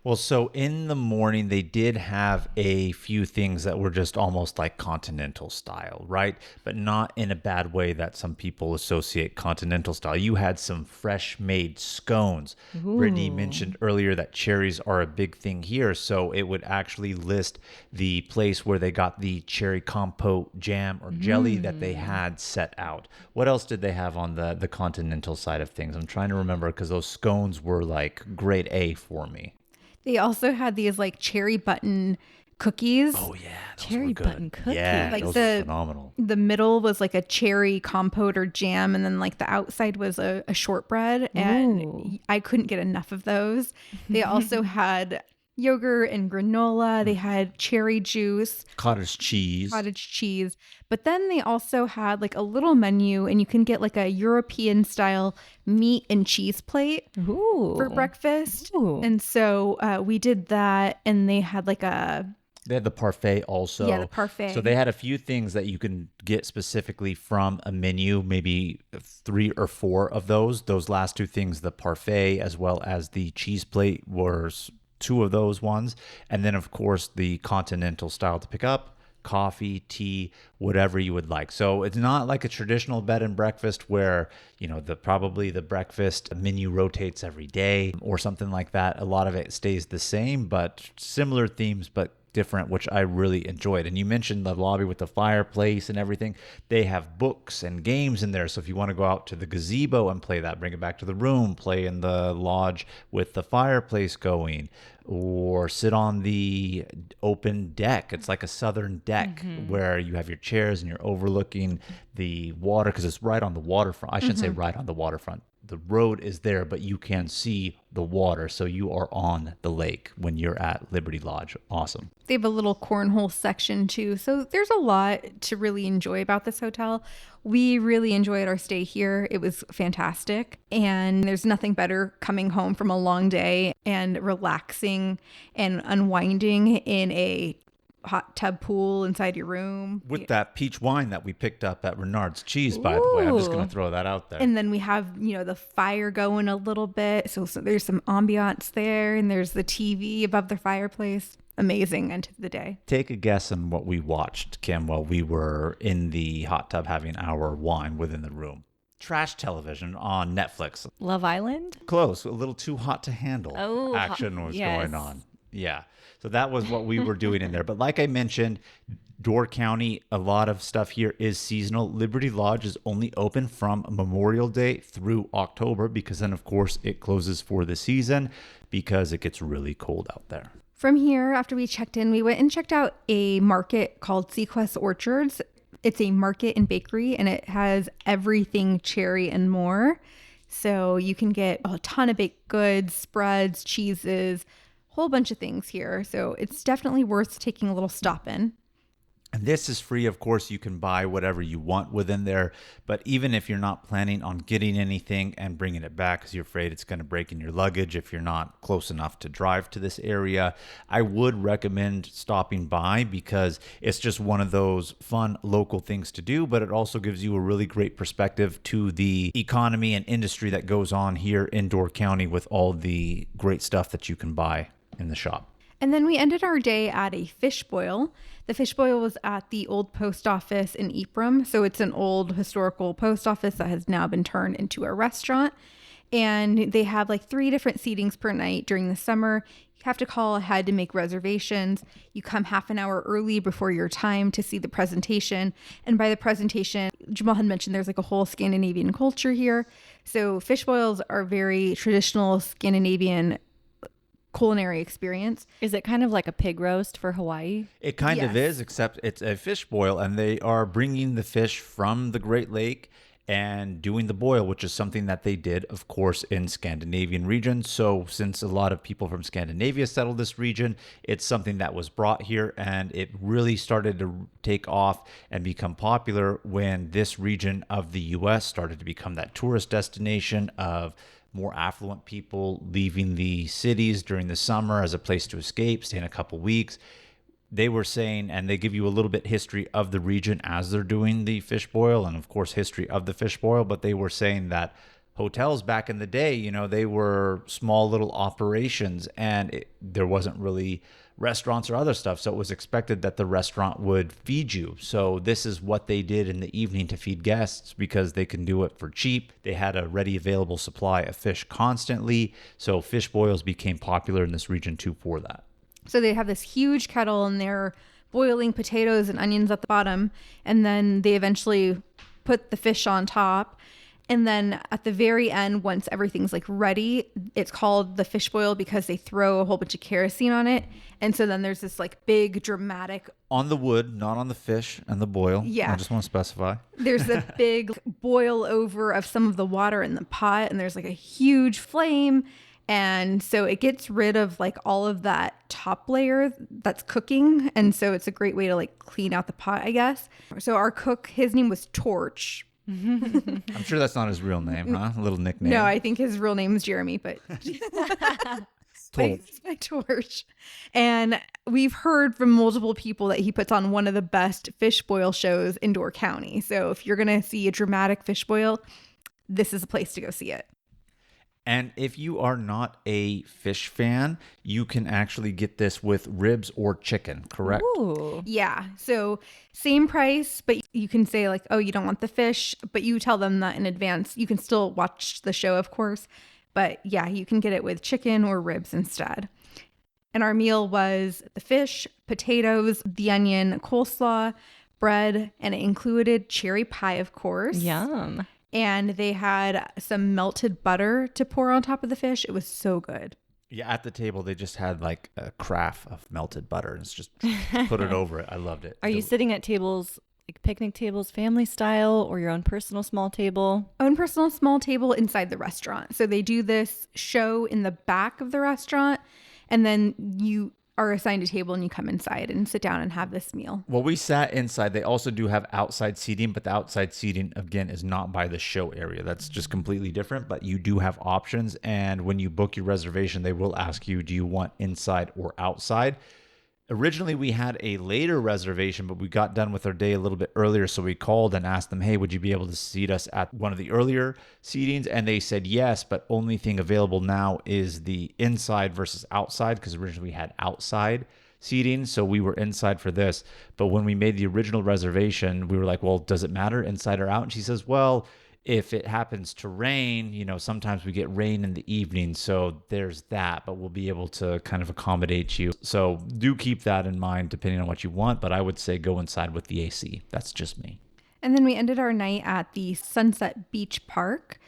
B: Well, so in the morning, they did have a few things that were just almost like continental style, right? But not in a bad way that some people associate continental style. You had some fresh made scones. Brittany mentioned earlier that cherries are a big thing here. So it would actually list the place where they got the cherry compote jam or jelly that they had set out. What else did they have on the continental side of things? I'm trying to remember because those scones were like grade A for me.
A: They also had these like cherry button cookies.
B: Oh yeah, those
C: Cherry
B: were good.
C: button cookie.
B: Yeah,
A: Like
B: those
A: the-
B: were phenomenal.
A: The middle was like a cherry compote or jam, and then like the outside was a shortbread, and
C: Ooh.
A: I couldn't get enough of those. They also had yogurt and granola. They had cherry juice,
B: Cottage cheese.
A: cottage cheese. But then they also had like a little menu, and you can get like a European style meat and cheese plate
C: Ooh.
A: for breakfast.
C: Ooh.
A: And so we did that, and they had like
B: They had the parfait also.
A: Yeah, the parfait.
B: So they had a few things that you can get specifically from a menu, maybe 3 or 4 of those. Those last 2 things, the parfait as well as the cheese plate, were 2 of those ones. And then, of course, the continental style to pick up, coffee, tea, whatever you would like. So it's not like a traditional bed and breakfast where, probably the breakfast menu rotates every day or something like that. A lot of it stays the same, but similar themes, but different, which I really enjoyed. And you mentioned the lobby with the fireplace and everything. They have books and games in there. So if you want to go out to the gazebo and play that, bring it back to the room, play in the lodge with the fireplace going, or sit on the open deck. It's like a southern deck where you have your chairs and you're overlooking the water, because it's right on the waterfront. I shouldn't say right on the waterfront. The road is there, but you can see the water. So you are on the lake when you're at Liberty Lodge. Awesome.
A: They have a little cornhole section too. So there's a lot to really enjoy about this hotel. We really enjoyed our stay here. It was fantastic. And there's nothing better coming home from a long day and relaxing and unwinding in a hot tub pool inside your room.
B: With that peach wine that we picked up at Renard's Cheese, by the way. I'm just going
A: Ooh.
B: to throw that out there.
A: And then we have, the fire going a little bit. So there's some ambiance there, and there's the TV above the fireplace. Amazing end of the day.
B: Take a guess on what we watched, Kim, while we were in the hot tub having our wine within the room. Trash television on Netflix.
C: Love Island?
B: Close. A little too hot to handle.
C: Oh,
B: action was
C: yes.
B: going on. Yeah. So that was what we were doing in there. But like I mentioned, Door County, a lot of stuff here is seasonal. Liberty Lodge is only open from Memorial Day through October, because then, of course, it closes for the season because it gets really cold out there.
A: From here, after we checked in, we went and checked out a market called Sequest Orchards. It's a market and bakery, and it has everything cherry and more. So you can get a ton of baked goods, spreads, cheeses, whole bunch of things here. So it's definitely worth taking a little stop in.
B: And this is free. Of course, you can buy whatever you want within there. But even if you're not planning on getting anything and bringing it back because you're afraid it's going to break in your luggage if you're not close enough to drive to this area, I would recommend stopping by, because it's just one of those fun local things to do. But it also gives you a really great perspective to the economy and industry that goes on here in Door County with all the great stuff that you can buy in the shop.
A: And then we ended our day at a fish boil. The fish boil was at the old post office in Ypres. So it's an old historical post office that has now been turned into a restaurant. And they have like 3 different seatings per night during the summer. You have to call ahead to make reservations. You come half an hour early before your time to see the presentation. And by the presentation, Jamal had mentioned there's like a whole Scandinavian culture here. So fish boils are very traditional Scandinavian culinary experience.
C: Is it kind of like a pig roast for Hawaii?
B: It kind of is, except it's a fish boil, and they are bringing the fish from the Great Lake and doing the boil, which is something that they did, of course, in Scandinavian region. So since a lot of people from Scandinavia settled this region, it's something that was brought here, and it really started to take off and become popular when this region of the U.S. started to become that tourist destination of more affluent people leaving the cities during the summer as a place to escape, stay in a couple weeks. They were saying, and they give you a little bit history of the region as they're doing the fish boil, and of course history of the fish boil, but they were saying that hotels back in the day, they were small little operations, and there wasn't really restaurants or other stuff. So it was expected that the restaurant would feed you. So this is what they did in the evening to feed guests, because they can do it for cheap. They had a ready available supply of fish constantly. So fish boils became popular in this region too for that.
A: So they have this huge kettle, and they're boiling potatoes and onions at the bottom. And then they eventually put the fish on top. And then at the very end, once everything's like ready, it's called the fish boil because they throw a whole bunch of kerosene on it. And so then there's this like big dramatic...
B: On the wood, not on the fish and the boil.
A: Yeah.
B: I just want to specify.
A: There's a big boil over of some of the water in the pot, and there's like a huge flame. And so it gets rid of like all of that top layer that's cooking. And so it's a great way to like clean out the pot, I guess. So our cook, his name was Torch.
B: I'm sure that's not his real name, huh? A little nickname.
A: No, I think his real name is Jeremy, but
B: Torch.
A: by Torch. And we've heard from multiple people that he puts on one of the best fish boil shows in Door County. So if you're going to see a dramatic fish boil, this is a place to go see it.
B: And if you are not a fish fan, you can actually get this with ribs or chicken, correct?
C: Ooh.
A: Yeah. So same price, but you can say like, oh, you don't want the fish, but you tell them that in advance. You can still watch the show, of course. But yeah, you can get it with chicken or ribs instead. And our meal was the fish, potatoes, the onion, coleslaw, bread, and it included cherry pie, of course.
C: Yum.
A: And they had some melted butter to pour on top of the fish. It was so good.
B: Yeah, at the table, they just had like a carafe of melted butter and it's just put it over it. I loved it.
C: Are you sitting at tables, like picnic tables, family style, or your own personal small table?
A: Own personal small table inside the restaurant. So they do this show in the back of the restaurant, and then you are assigned a table and you come inside and sit down and have this meal.
B: Well, we sat inside. They also do have outside seating, but the outside seating, again, is not by the show area. That's just completely different, but you do have options. And when you book your reservation, they will ask you, do you want inside or outside? Originally, we had a later reservation, but we got done with our day a little bit earlier. So we called and asked them, hey, would you be able to seat us at one of the earlier seatings? And they said yes, but only thing available now is the inside versus outside, because originally we had outside seating. So we were inside for this. But when we made the original reservation, we were like, well, does it matter inside or out? And she says, well, if it happens to rain, you know, sometimes we get rain in the evening. So there's that, but we'll be able to kind of accommodate you. So do keep that in mind depending on what you want. But I would say go inside with the AC. That's just me.
A: And then we ended our night at the Sunset Beach Park.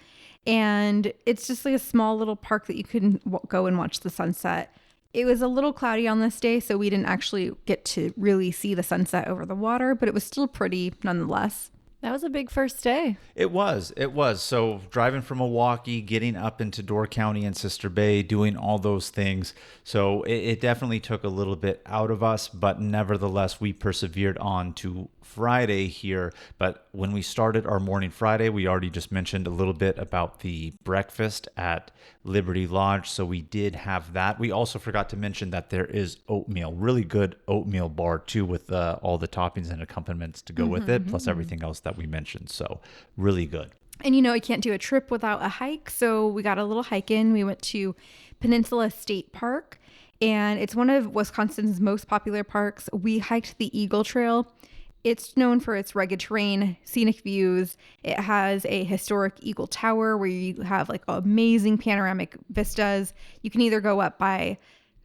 A: And it's just like a small little park that you can go and watch the sunset. It was a little cloudy on this day, so we didn't actually get to really see the sunset over the water, but it was still pretty nonetheless.
C: That was a big first day.
B: It was. So driving from Milwaukee, getting up into Door County and Sister Bay, doing all those things. So it definitely took a little bit out of us, but nevertheless, we persevered on to Friday here. But when we started our morning Friday, we already just mentioned a little bit about the breakfast at Liberty Lodge. So we did have that. We also forgot to mention that there is oatmeal, really good oatmeal bar too, with all the toppings and accompaniments to go with it, plus everything else that we mentioned. So really good.
A: And you know, I can't do a trip without a hike. So we got a little hike in. We went to Peninsula State Park, and it's one of Wisconsin's most popular parks. We hiked the Eagle Trail. It's known for its rugged terrain, scenic views. It has a historic Eagle Tower where you have like amazing panoramic vistas. You can either go up by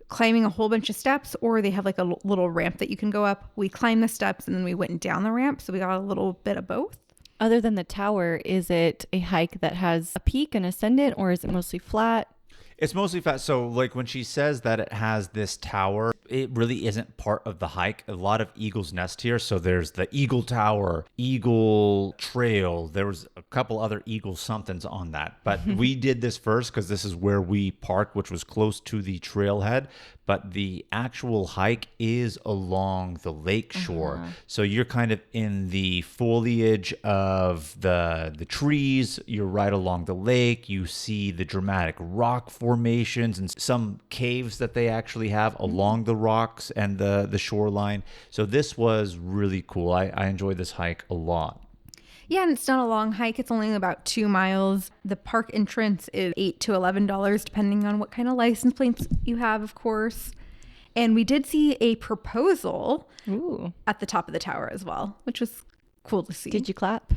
A: climbing a whole bunch of steps, or they have like a little ramp that you can go up. We climbed the steps and then we went down the ramp. So we got a little bit of both.
C: Other than the tower, is it a hike that has a peak and ascendant, or is it mostly flat?
B: It's mostly flat. So like when she says that it has this tower, it really isn't part of the hike. A lot of Eagle's Nest here. So there's the Eagle Tower, Eagle Trail. There was a couple other Eagle somethings on that. But we did this first because this is where we parked, which was close to the trailhead. But the actual hike is along the lake shore. So you're kind of in the foliage of the trees. You're right along the lake. You see the dramatic rock formations and some caves that they actually have along the rocks and the shoreline. So this was really cool. I enjoyed this hike a lot.
A: Yeah, and it's not a long hike. It's only about 2 miles. The park entrance is $8 to $11, depending on what kind of license plates you have, of course. And we did see a proposal at the top of the tower as well, which was cool to see.
C: Did you clap?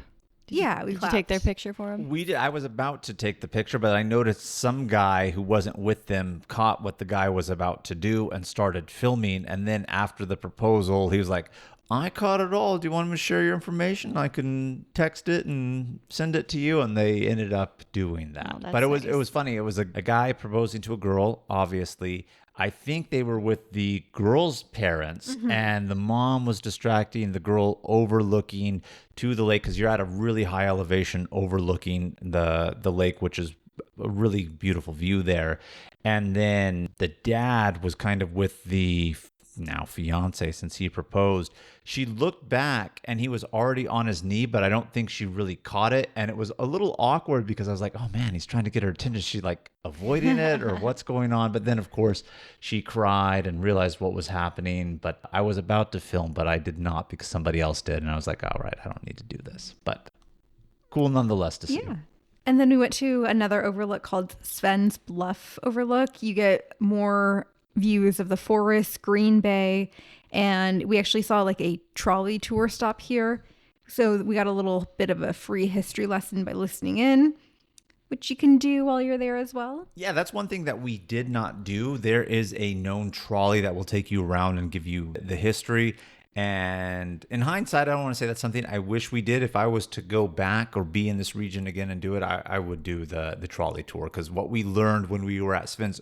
A: We
C: Did you
A: clapped.
C: take their picture for them?
B: We did. I was about to take the picture, but I noticed some guy who wasn't with them caught what the guy was about to do and started filming. And then after the proposal, he was like, I caught it all. Do you want me to share your information? I can text it and send it to you. And they ended up doing that.
C: Oh, that's
B: but it was
C: nice.
B: funny. It was a guy proposing to a girl, obviously. I think they were with the girl's parents, and the mom was distracting the girl overlooking to the lake, because you're at a really high elevation overlooking the lake, which is a really beautiful view there. And then the dad was kind of with the now fiance, since he proposed. She looked back and he was already on his knee, but I don't think she really caught it. And it was a little awkward because I was like, oh man, he's trying to get her attention. She like avoiding it or what's going on? But then of course she cried and realized what was happening. But I was about to film, but I did not because somebody else did. And I was like, all right, I don't need to do this. But cool nonetheless to see.
A: Yeah. And then we went to another overlook called Sven's Bluff Overlook. You get more views of the forest, Green Bay, and we actually saw like a trolley tour stop here. So we got a little bit of a free history lesson by listening in, which you can do while you're there as well.
B: Yeah, that's one thing that we did not do. There is a known trolley that will take you around and give you the history. And in hindsight, I don't want to say that's something I wish we did. If I was to go back or be in this region again and do it, I would do the trolley tour, because what we learned when we were at Sven's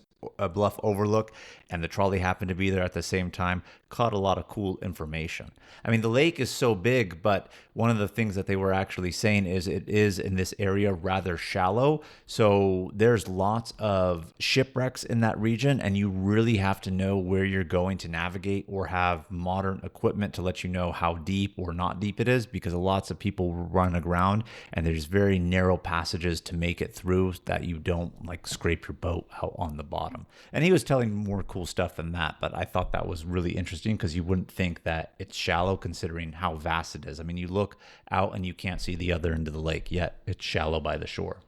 B: Bluff Overlook and the trolley happened to be there at the same time caught a lot of cool information. I mean, the lake is so big, but one of the things that they were actually saying is it is in this area rather shallow. So there's lots of shipwrecks in that region, and you really have to know where you're going to navigate or have modern equipment to let you know how deep or not deep it is, because lots of people run aground and there's very narrow passages to make it through that you don't like scrape your boat out on the bottom. And he was telling more cool stuff than that, but I thought that was really interesting because you wouldn't think that it's shallow considering how vast it is. I mean, you look out and you can't see the other end of the lake, yet it's shallow by the shore.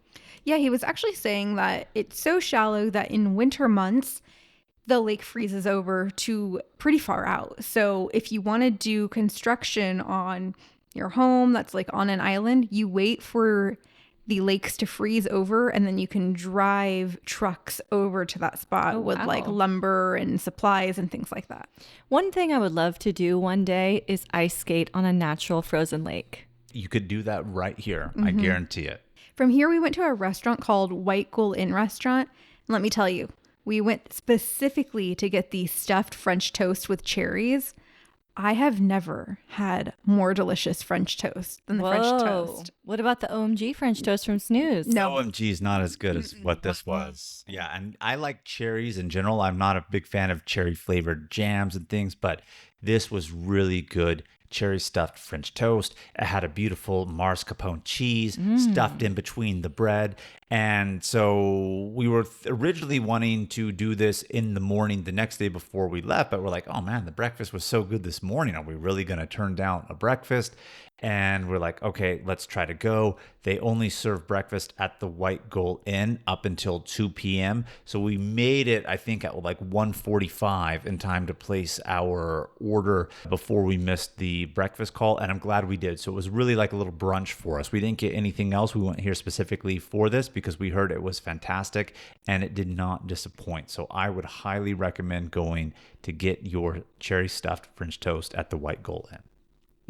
A: Yeah, he was actually saying that it's so shallow that in winter months, the lake freezes over to pretty far out. So if you want to do construction on your home that's like on an island, you wait for the lakes to freeze over, and then you can drive trucks over to that spot with like lumber and supplies and things like that.
C: One thing I would love to do one day is ice skate on a natural frozen lake.
B: You could do that right here. I guarantee it.
A: From here, we went to a restaurant called White Gull Inn Restaurant. And let me tell you, we went specifically to get the stuffed French toast with cherries. I have never had more delicious French toast than the French toast.
C: What about the OMG French toast from Snooze?
B: No, OMG is not as good as what this was. Yeah, and I like cherries in general. I'm not a big fan of cherry flavored jams and things, but this was really good. Cherry stuffed French toast. It had a beautiful mascarpone cheese stuffed in between the bread. And so we were originally wanting to do this in the morning the next day before we left, but we're like, oh man, the breakfast was so good this morning. Are we really going to turn down a breakfast? And we're like, okay, let's try to go. They only serve breakfast at the White Gull Inn up until 2 p.m. So we made it, I think, at like 1:45 in time to place our order before we missed the breakfast call. And I'm glad we did. So it was really like a little brunch for us. We didn't get anything else. We went here specifically for this because we heard it was fantastic and it did not disappoint. So I would highly recommend going to get your cherry stuffed French toast at the White Gull Inn.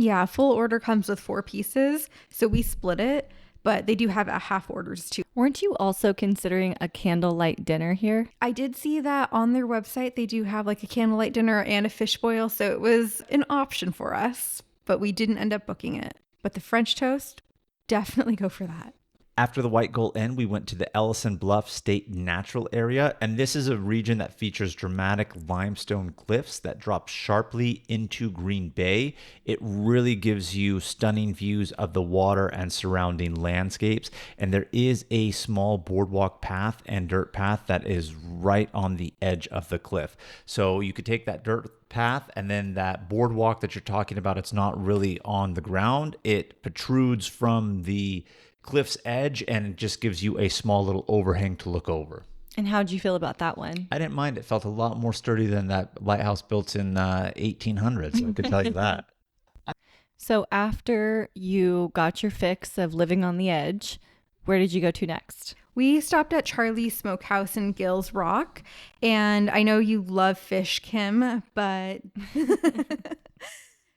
A: Yeah, full order comes with 4 pieces, so we split it, but they do have a half orders too.
C: Weren't you also considering a candlelight dinner here?
A: I did see that on their website. They do have like a candlelight dinner and a fish boil, so it was an option for us, but we didn't end up booking it. But the French toast, definitely go for that.
B: After the White Gull Inn, we went to the Ellison Bluff State Natural Area, and this is a region that features dramatic limestone cliffs that drop sharply into Green Bay. It really gives you stunning views of the water and surrounding landscapes, and there is a small boardwalk path and dirt path that is right on the edge of the cliff. So you could take that dirt path, and then that boardwalk that you're talking about, it's not really on the ground. It protrudes from the cliff's edge and it just gives you a small little overhang to look over.
C: And how'd you feel about that one?
B: I didn't mind. It felt a lot more sturdy than that lighthouse built in 1800s. I could tell you that.
C: So after you got your fix of living on the edge, where did you go to next?
A: We stopped at Charlie's Smokehouse in Gills Rock, and I know you love fish, Kim, but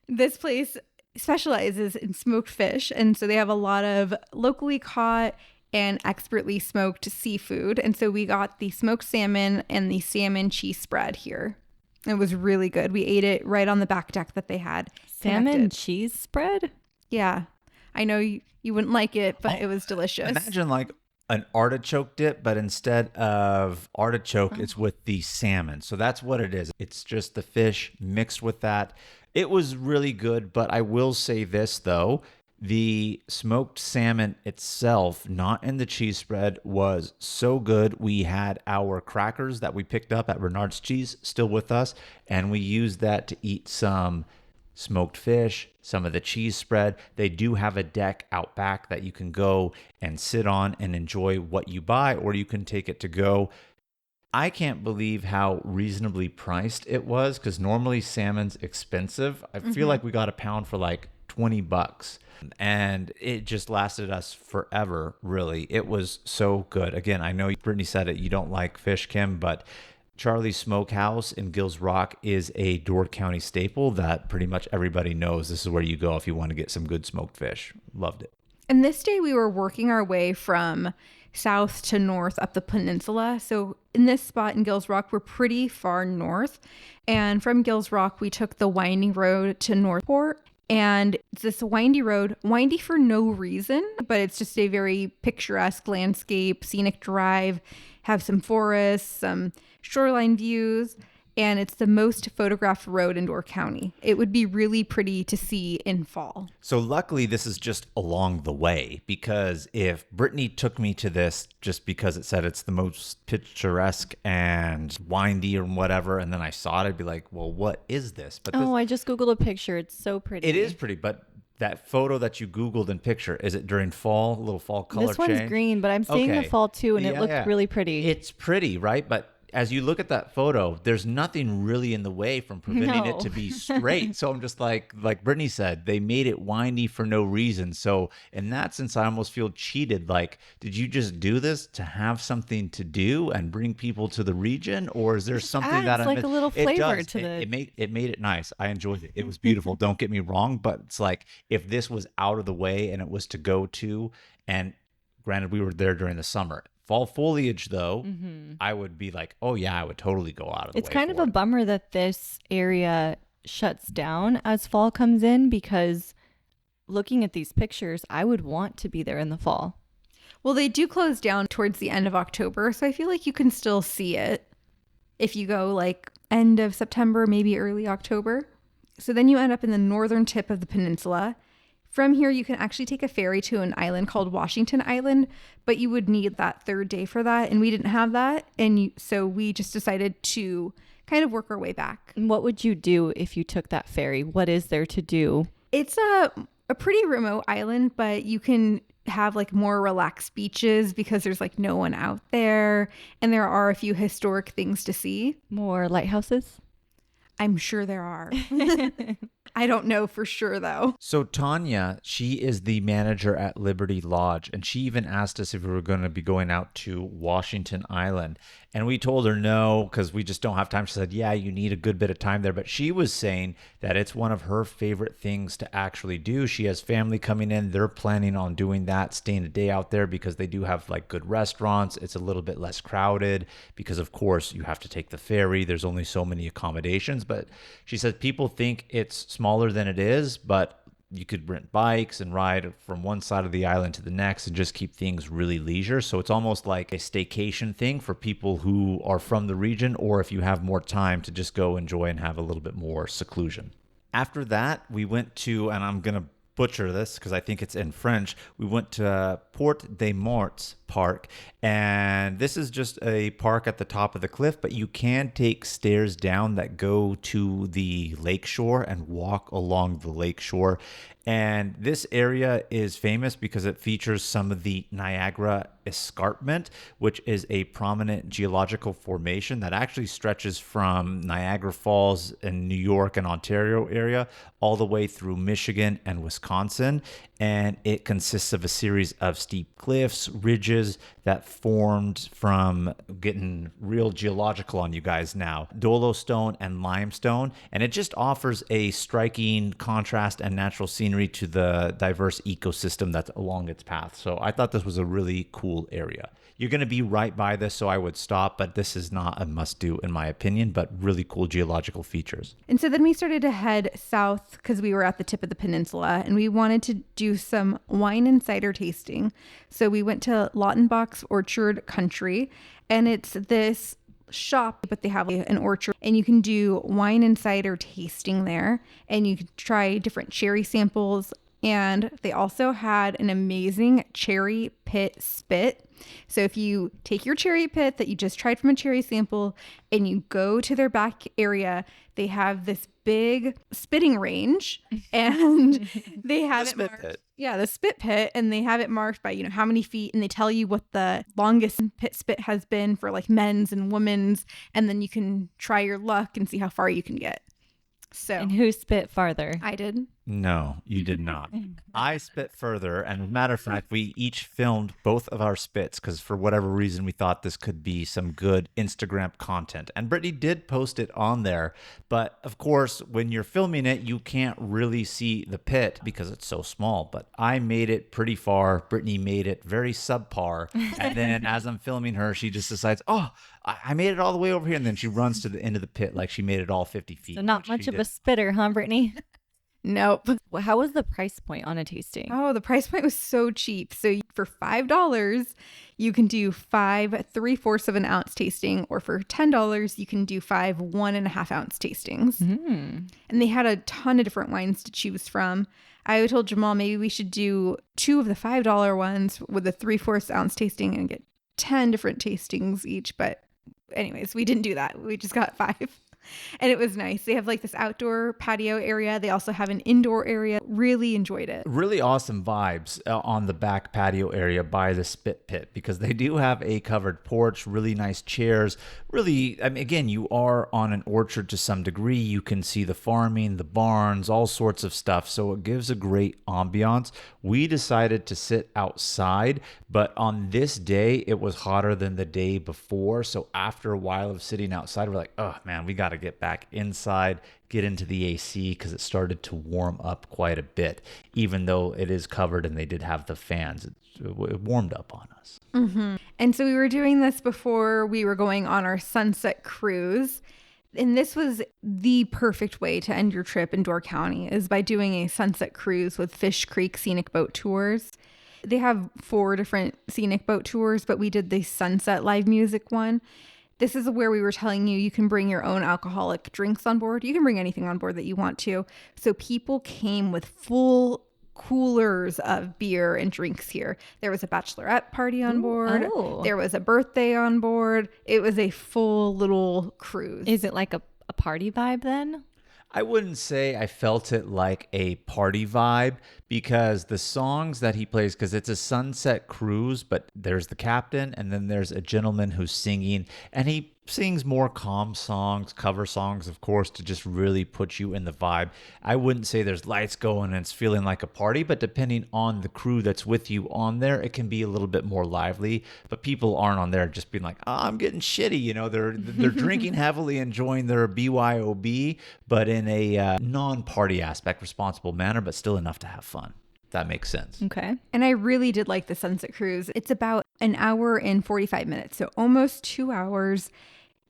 A: this place specializes in smoked fish, and so they have a lot of locally caught and expertly smoked seafood. And so we got the smoked salmon and the salmon cheese spread here. It was really good. We ate it right on the back deck that they had.
C: Salmon cheese spread?
A: Yeah. I know you wouldn't like it, but it was delicious.
B: Imagine like an artichoke dip, but instead of artichoke, it's with the salmon. So that's what it is. It's just the fish mixed with that. It was really good, but I will say this though. The smoked salmon itself, not in the cheese spread, was so good. We had our crackers that we picked up at Renard's Cheese still with us, and we used that to eat some smoked fish, some of the cheese spread. They do have a deck out back that you can go and sit on and enjoy what you buy, or you can take it to go. I can't believe how reasonably priced it was, because normally salmon's expensive. I feel like we got a pound for like $20. And it just lasted us forever, really. It was so good. Again, I know Brittany said it, you don't like fish, Kim, but Charlie's Smokehouse in Gills Rock is a Door County staple that pretty much everybody knows. This is where you go if you want to get some good smoked fish. Loved it.
A: And this day we were working our way from south to north up the peninsula. So in this spot in Gills Rock, we're pretty far north. And from Gills Rock, we took the winding road to Northport. And it's this windy road, windy for no reason, but it's just a very picturesque landscape, scenic drive, have some forests, some shoreline views, and it's the most photographed road in Door County. It would be really pretty to see in fall.
B: So luckily, this is just along the way, because if Brittany took me to this just because it said it's the most picturesque and windy or whatever, and then I saw it, I'd be like, well, what is this? But this,
C: I just Googled a picture. It's so pretty.
B: it is pretty, but that photo that you Googled and picture, is it during fall? A little fall color
C: This
B: change?
C: one's green, but I'm seeing
B: Okay.
C: the fall too, and it
B: Yeah,
C: looked
B: yeah.
C: really pretty.
B: It's pretty, right? But as you look at that photo, there's nothing really in the way from preventing it
C: No.
B: to be straight. So I'm just like Brittany said, they made it windy for no reason. So in that sense, I almost feel cheated. Like, did you just do this to have something to do and bring people to the region? Or is there something
C: adds
B: that I'm
C: like a little
B: It
C: flavor
B: does.
C: to the-
B: It made it nice. I enjoyed it. It was beautiful. Don't get me wrong, but it's like if this was out of the way and it was to go to, and granted we were there during the summer. Fall foliage, though, I would be like, oh, yeah, I would totally go out of the way.
C: It's kind of
B: for
C: a
B: it.
C: bummer that this area shuts down as fall comes in, because looking at these pictures, I would want to be there in the fall.
A: Well, they do close down towards the end of October, so I feel like you can still see it if you go like end of September, maybe early October. So then you end up in the northern tip of the peninsula. From here, you can actually take a ferry to an island called Washington Island, but you would need that third day for that, and we didn't have that, so we just decided to kind of work our way back.
C: And what would you do if you took that ferry? What is there to do?
A: It's a pretty remote island, but you can have like more relaxed beaches because there's like no one out there, and there are a few historic things to see.
C: More lighthouses?
A: I'm sure there are. I don't know for sure, though.
B: So Tanya, she is the manager at Liberty Lodge, and she even asked us if we were going to be going out to Washington Island. And we told her no, because we just don't have time. She said, yeah, you need a good bit of time there. But she was saying that it's one of her favorite things to actually do. She has family coming in. They're planning on doing that, staying a day out there, because they do have like good restaurants. It's a little bit less crowded because, of course, you have to take the ferry. There's only so many accommodations. But she said people think it's smaller than it is, but you could rent bikes and ride from one side of the island to the next and just keep things really leisure. So it's almost like a staycation thing for people who are from the region, or if you have more time to just go enjoy and have a little bit more seclusion. After that, we went to, and I'm going to butcher this because I think it's in French, we went to Port des Morts Park, and this is just a park at the top of the cliff, but you can take stairs down that go to the lakeshore and walk along the lakeshore. And this area is famous because it features some of the Niagara Escarpment, which is a prominent geological formation that actually stretches from Niagara Falls in New York and Ontario area all the way through Michigan and Wisconsin. And it consists of a series of steep cliffs, ridges that formed from, getting real geological on you guys now, dolostone and limestone. And it just offers a striking contrast and natural scenery to the diverse ecosystem that's along its path. So I thought this was a really cool area. You're going to be right by this, so I would stop, but this is not a must-do in my opinion, but really cool geological features.
A: And so then we started to head south because we were at the tip of the peninsula, and we wanted to do some wine and cider tasting. So we went to Lautenbach Overlooks Orchard Country. And it's this shop, but they have an orchard, and you can do wine and cider tasting there, and you can try different cherry samples. And they also had an amazing cherry pit spit. So if you take your cherry pit that you just tried from a cherry sample and you go to their back area, they have this big spitting range, and they have it marked. Pit. Yeah, the spit pit, and they have it marked by, how many feet, and they tell you what the longest pit spit has been for like men's and women's, and then you can try your luck and see how far you can get. So,
C: and who spit farther?
A: I did.
B: No, you did not. I spit further. And as a matter of fact, we each filmed both of our spits because for whatever reason, we thought this could be some good Instagram content. And Brittany did post it on there. But of course, when you're filming it, you can't really see the pit because it's so small. But I made it pretty far. Brittany made it very subpar. And then as I'm filming her, she just decides, I made it all the way over here. And then she runs to the end of the pit like she made it all 50 feet.
C: So not much of a spitter, huh, Brittany?
A: Nope.
C: Well, how was the price point on a tasting?
A: Oh, the price point was so cheap. So for $5, you can do 5 3/4 of an ounce tasting, or for $10, you can do 5 1.5 ounce tastings. And they had a ton of different wines to choose from. I told Jamal maybe we should do 2 of the $5 ones with a 3/4 ounce tasting and get 10 different tastings each. But anyways, we didn't do that. We just got 5. And it was nice. They have like this outdoor patio area. They also have an indoor area. Really enjoyed it.
B: Really awesome vibes on the back patio area by the spit pit because they do have a covered porch, really nice chairs. Really, I mean, again, you are on an orchard to some degree. You can see the farming, the barns, all sorts of stuff. So it gives a great ambiance. We decided to sit outside, but on this day, it was hotter than the day before. So after a while of sitting outside, we're like, oh man, we got to get back inside, get into the AC because it started to warm up quite a bit. Even though it is covered and they did have the fans, it warmed up on us.
A: Mm-hmm. And so we were doing this before we were going on our sunset cruise. And this was the perfect way to end your trip in Door County, is by doing a sunset cruise with Fish Creek Scenic Boat Tours. They have 4 different scenic boat tours, but we did the sunset live music one. This is where we were telling you can bring your own alcoholic drinks on board. You can bring anything on board that you want to. So people came with full coolers of beer and drinks here. There was a bachelorette party on board. There was a birthday on board. It was a full little cruise.
C: Is it like a party vibe then?
B: I wouldn't say I felt it like a party vibe because the songs that he plays, because it's a sunset cruise, but there's the captain and then there's a gentleman who's singing, and he sings more calm songs, cover songs, of course, to just really put you in the vibe. I wouldn't say there's lights going and it's feeling like a party, but depending on the crew that's with you on there, it can be a little bit more lively. But people aren't on there just being like, I'm getting shitty. They're drinking heavily, enjoying their BYOB, but in a non-party aspect, responsible manner, but still enough to have fun. That makes sense.
C: Okay.
A: And I really did like the sunset cruise. It's about an hour and 45 minutes, so almost 2 hours.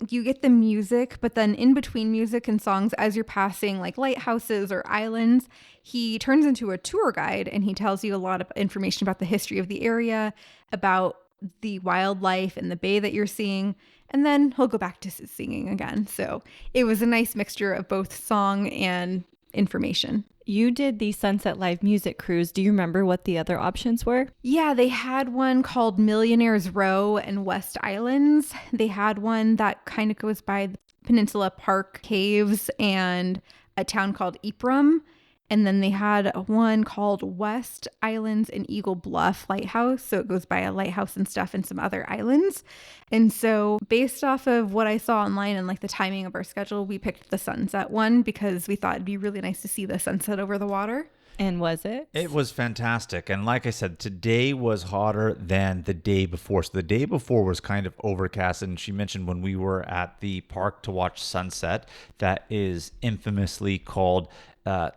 A: You get the music, but then in between music and songs, as you're passing like lighthouses or islands, he turns into a tour guide and he tells you a lot of information about the history of the area, about the wildlife and the bay that you're seeing. And then he'll go back to singing again. So it was a nice mixture of both song and information.
C: You did the Sunset Live Music Cruise. Do you remember what the other options were?
A: Yeah, they had one called Millionaire's Row and West Islands. They had one that kind of goes by the Peninsula Park Caves and a town called Ypres. And then they had one called West Islands and Eagle Bluff Lighthouse. So it goes by a lighthouse and stuff and some other islands. And so based off of what I saw online and like the timing of our schedule, we picked the sunset one because we thought it'd be really nice to see the sunset over the water.
C: And was it?
B: It was fantastic. And like I said, today was hotter than the day before. So the day before was kind of overcast. And she mentioned when we were at the park to watch sunset, that is infamously called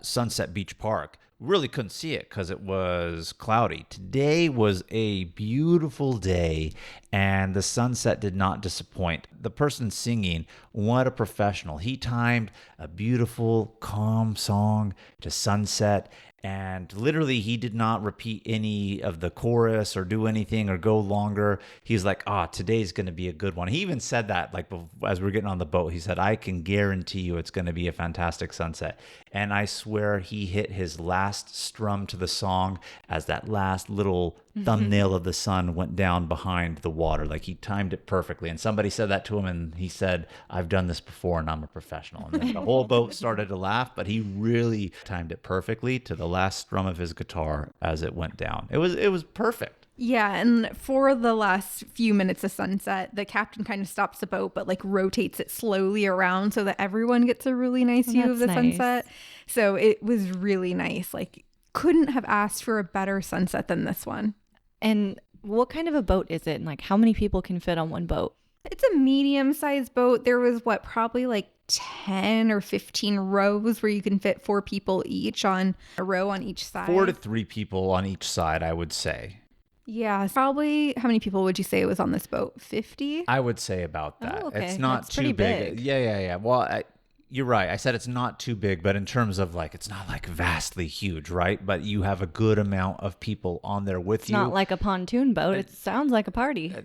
B: Sunset Beach Park. Really couldn't see it because it was cloudy. Today was a beautiful day and the sunset did not disappoint. The person singing, what a professional. He timed a beautiful, calm song to sunset. And literally, he did not repeat any of the chorus or do anything or go longer. He's like, today's going to be a good one. He even said that, like, as we were getting on the boat, he said, I can guarantee you it's going to be a fantastic sunset. And I swear he hit his last strum to the song as that last little thumbnail of the sun went down behind the water. Like, he timed it perfectly. And somebody said that to him, and he said, I've done this before and I'm a professional. And then the whole boat started to laugh, but he really timed it perfectly to the last strum of his guitar as it went down. It was perfect.
A: Yeah, and for the last few minutes of sunset, the captain kind of stops the boat, but like rotates it slowly around so that everyone gets a really nice view of the sunset. So it was really nice. Like, couldn't have asked for a better sunset than this one.
C: And what kind of a boat is it? And like, how many people can fit on one boat?
A: It's a medium-sized boat. There was probably like 10 or 15 rows where you can fit 4 people each on a row on each side.
B: 4 to 3 people on each side, I would say.
A: Yeah, probably. How many people would you say it was on this boat? 50?
B: I would say about that.
C: Oh, okay.
B: It's not
C: That's
B: too
C: pretty
B: big.
C: big.
B: Yeah. Well, you're right. I said it's not too big, but in terms of like, it's not like vastly huge, right? But you have a good amount of people on there with
C: It's
B: you.
C: not like a pontoon boat. It sounds like a party.
B: I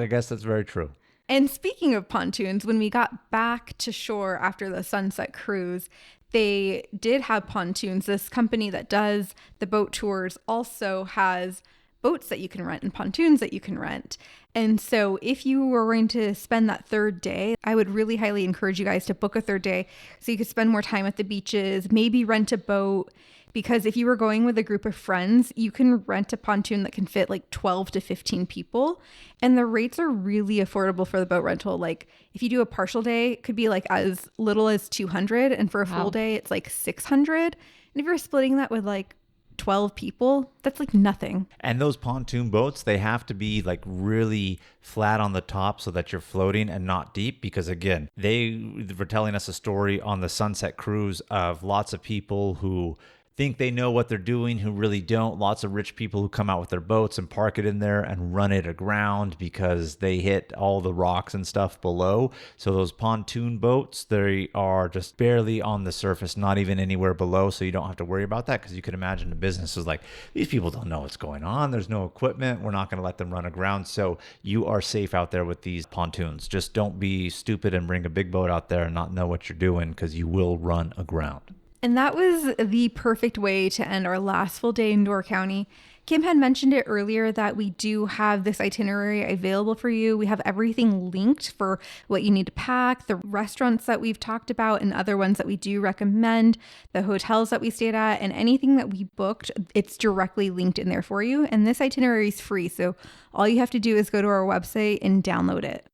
B: guess that's very true.
A: And speaking of pontoons, when we got back to shore after the sunset cruise, they did have pontoons. This company that does the boat tours also has boats that you can rent and pontoons that you can rent. And so if you were going to spend that third day, I would really highly encourage you guys to book a third day so you could spend more time at the beaches, maybe rent a boat. Because if you were going with a group of friends, you can rent a pontoon that can fit like 12 to 15 people. And the rates are really affordable for the boat rental. Like if you do a partial day, it could be like as little as 200. And for a full day, it's like 600. And if you're splitting that with like 12 people, that's like nothing.
B: And those pontoon boats, they have to be like really flat on the top so that you're floating and not deep. Because again, they were telling us a story on the Sunset Cruise of lots of people who think they know what they're doing, who really don't. Lots of rich people who come out with their boats and park it in there and run it aground because they hit all the rocks and stuff below. So those pontoon boats, they are just barely on the surface, not even anywhere below. So you don't have to worry about that, because you can imagine the business is like, these people don't know what's going on. There's no equipment. We're not going to let them run aground. So you are safe out there with these pontoons. Just don't be stupid and bring a big boat out there and not know what you're doing, because you will run aground.
A: And that was the perfect way to end our last full day in Door County. Kim had mentioned it earlier that we do have this itinerary available for you. We have everything linked for what you need to pack, the restaurants that we've talked about and other ones that we do recommend, the hotels that we stayed at, and anything that we booked, it's directly linked in there for you. And this itinerary is free. So all you have to do is go to our website and download it.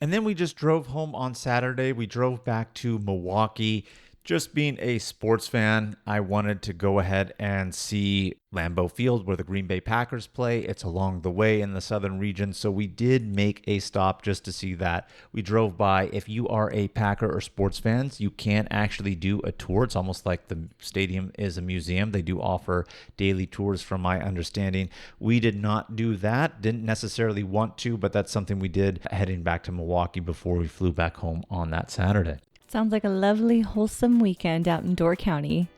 B: And then we just drove home on Saturday. We drove back to Milwaukee. Just being a sports fan, I wanted to go ahead and see Lambeau Field where the Green Bay Packers play. It's along the way in the southern region, so we did make a stop just to see that. We drove by. If you are a Packer or sports fans, you can actually do a tour. It's almost like the stadium is a museum. They do offer daily tours from my understanding. We did not do that. Didn't necessarily want to, but that's something we did heading back to Milwaukee before we flew back home on that Saturday.
C: Sounds like a lovely, wholesome weekend out in Door County.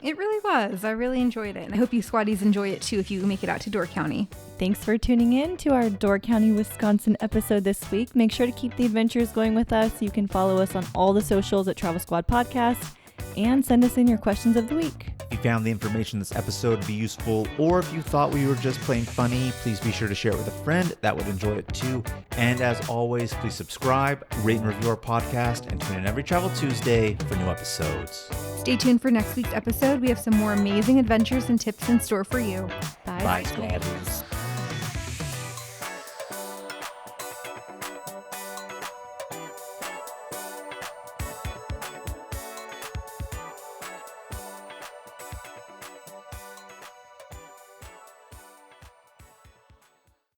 A: It really was. I really enjoyed it. And I hope you squatties enjoy it too if you make it out to Door County.
C: Thanks for tuning in to our Door County, Wisconsin episode this week. Make sure to keep the adventures going with us. You can follow us on all the socials at Travel Squad Podcast and send us in your questions of the week.
B: If you found the information in this episode to be useful, or if you thought we were just plain funny, please be sure to share it with a friend that would enjoy it too. And as always, please subscribe, rate and review our podcast, and tune in every Travel Tuesday for new episodes.
A: Stay tuned for next week's episode. We have some more amazing adventures and tips in store for you.
C: Bye.
B: Bye, Squaddies.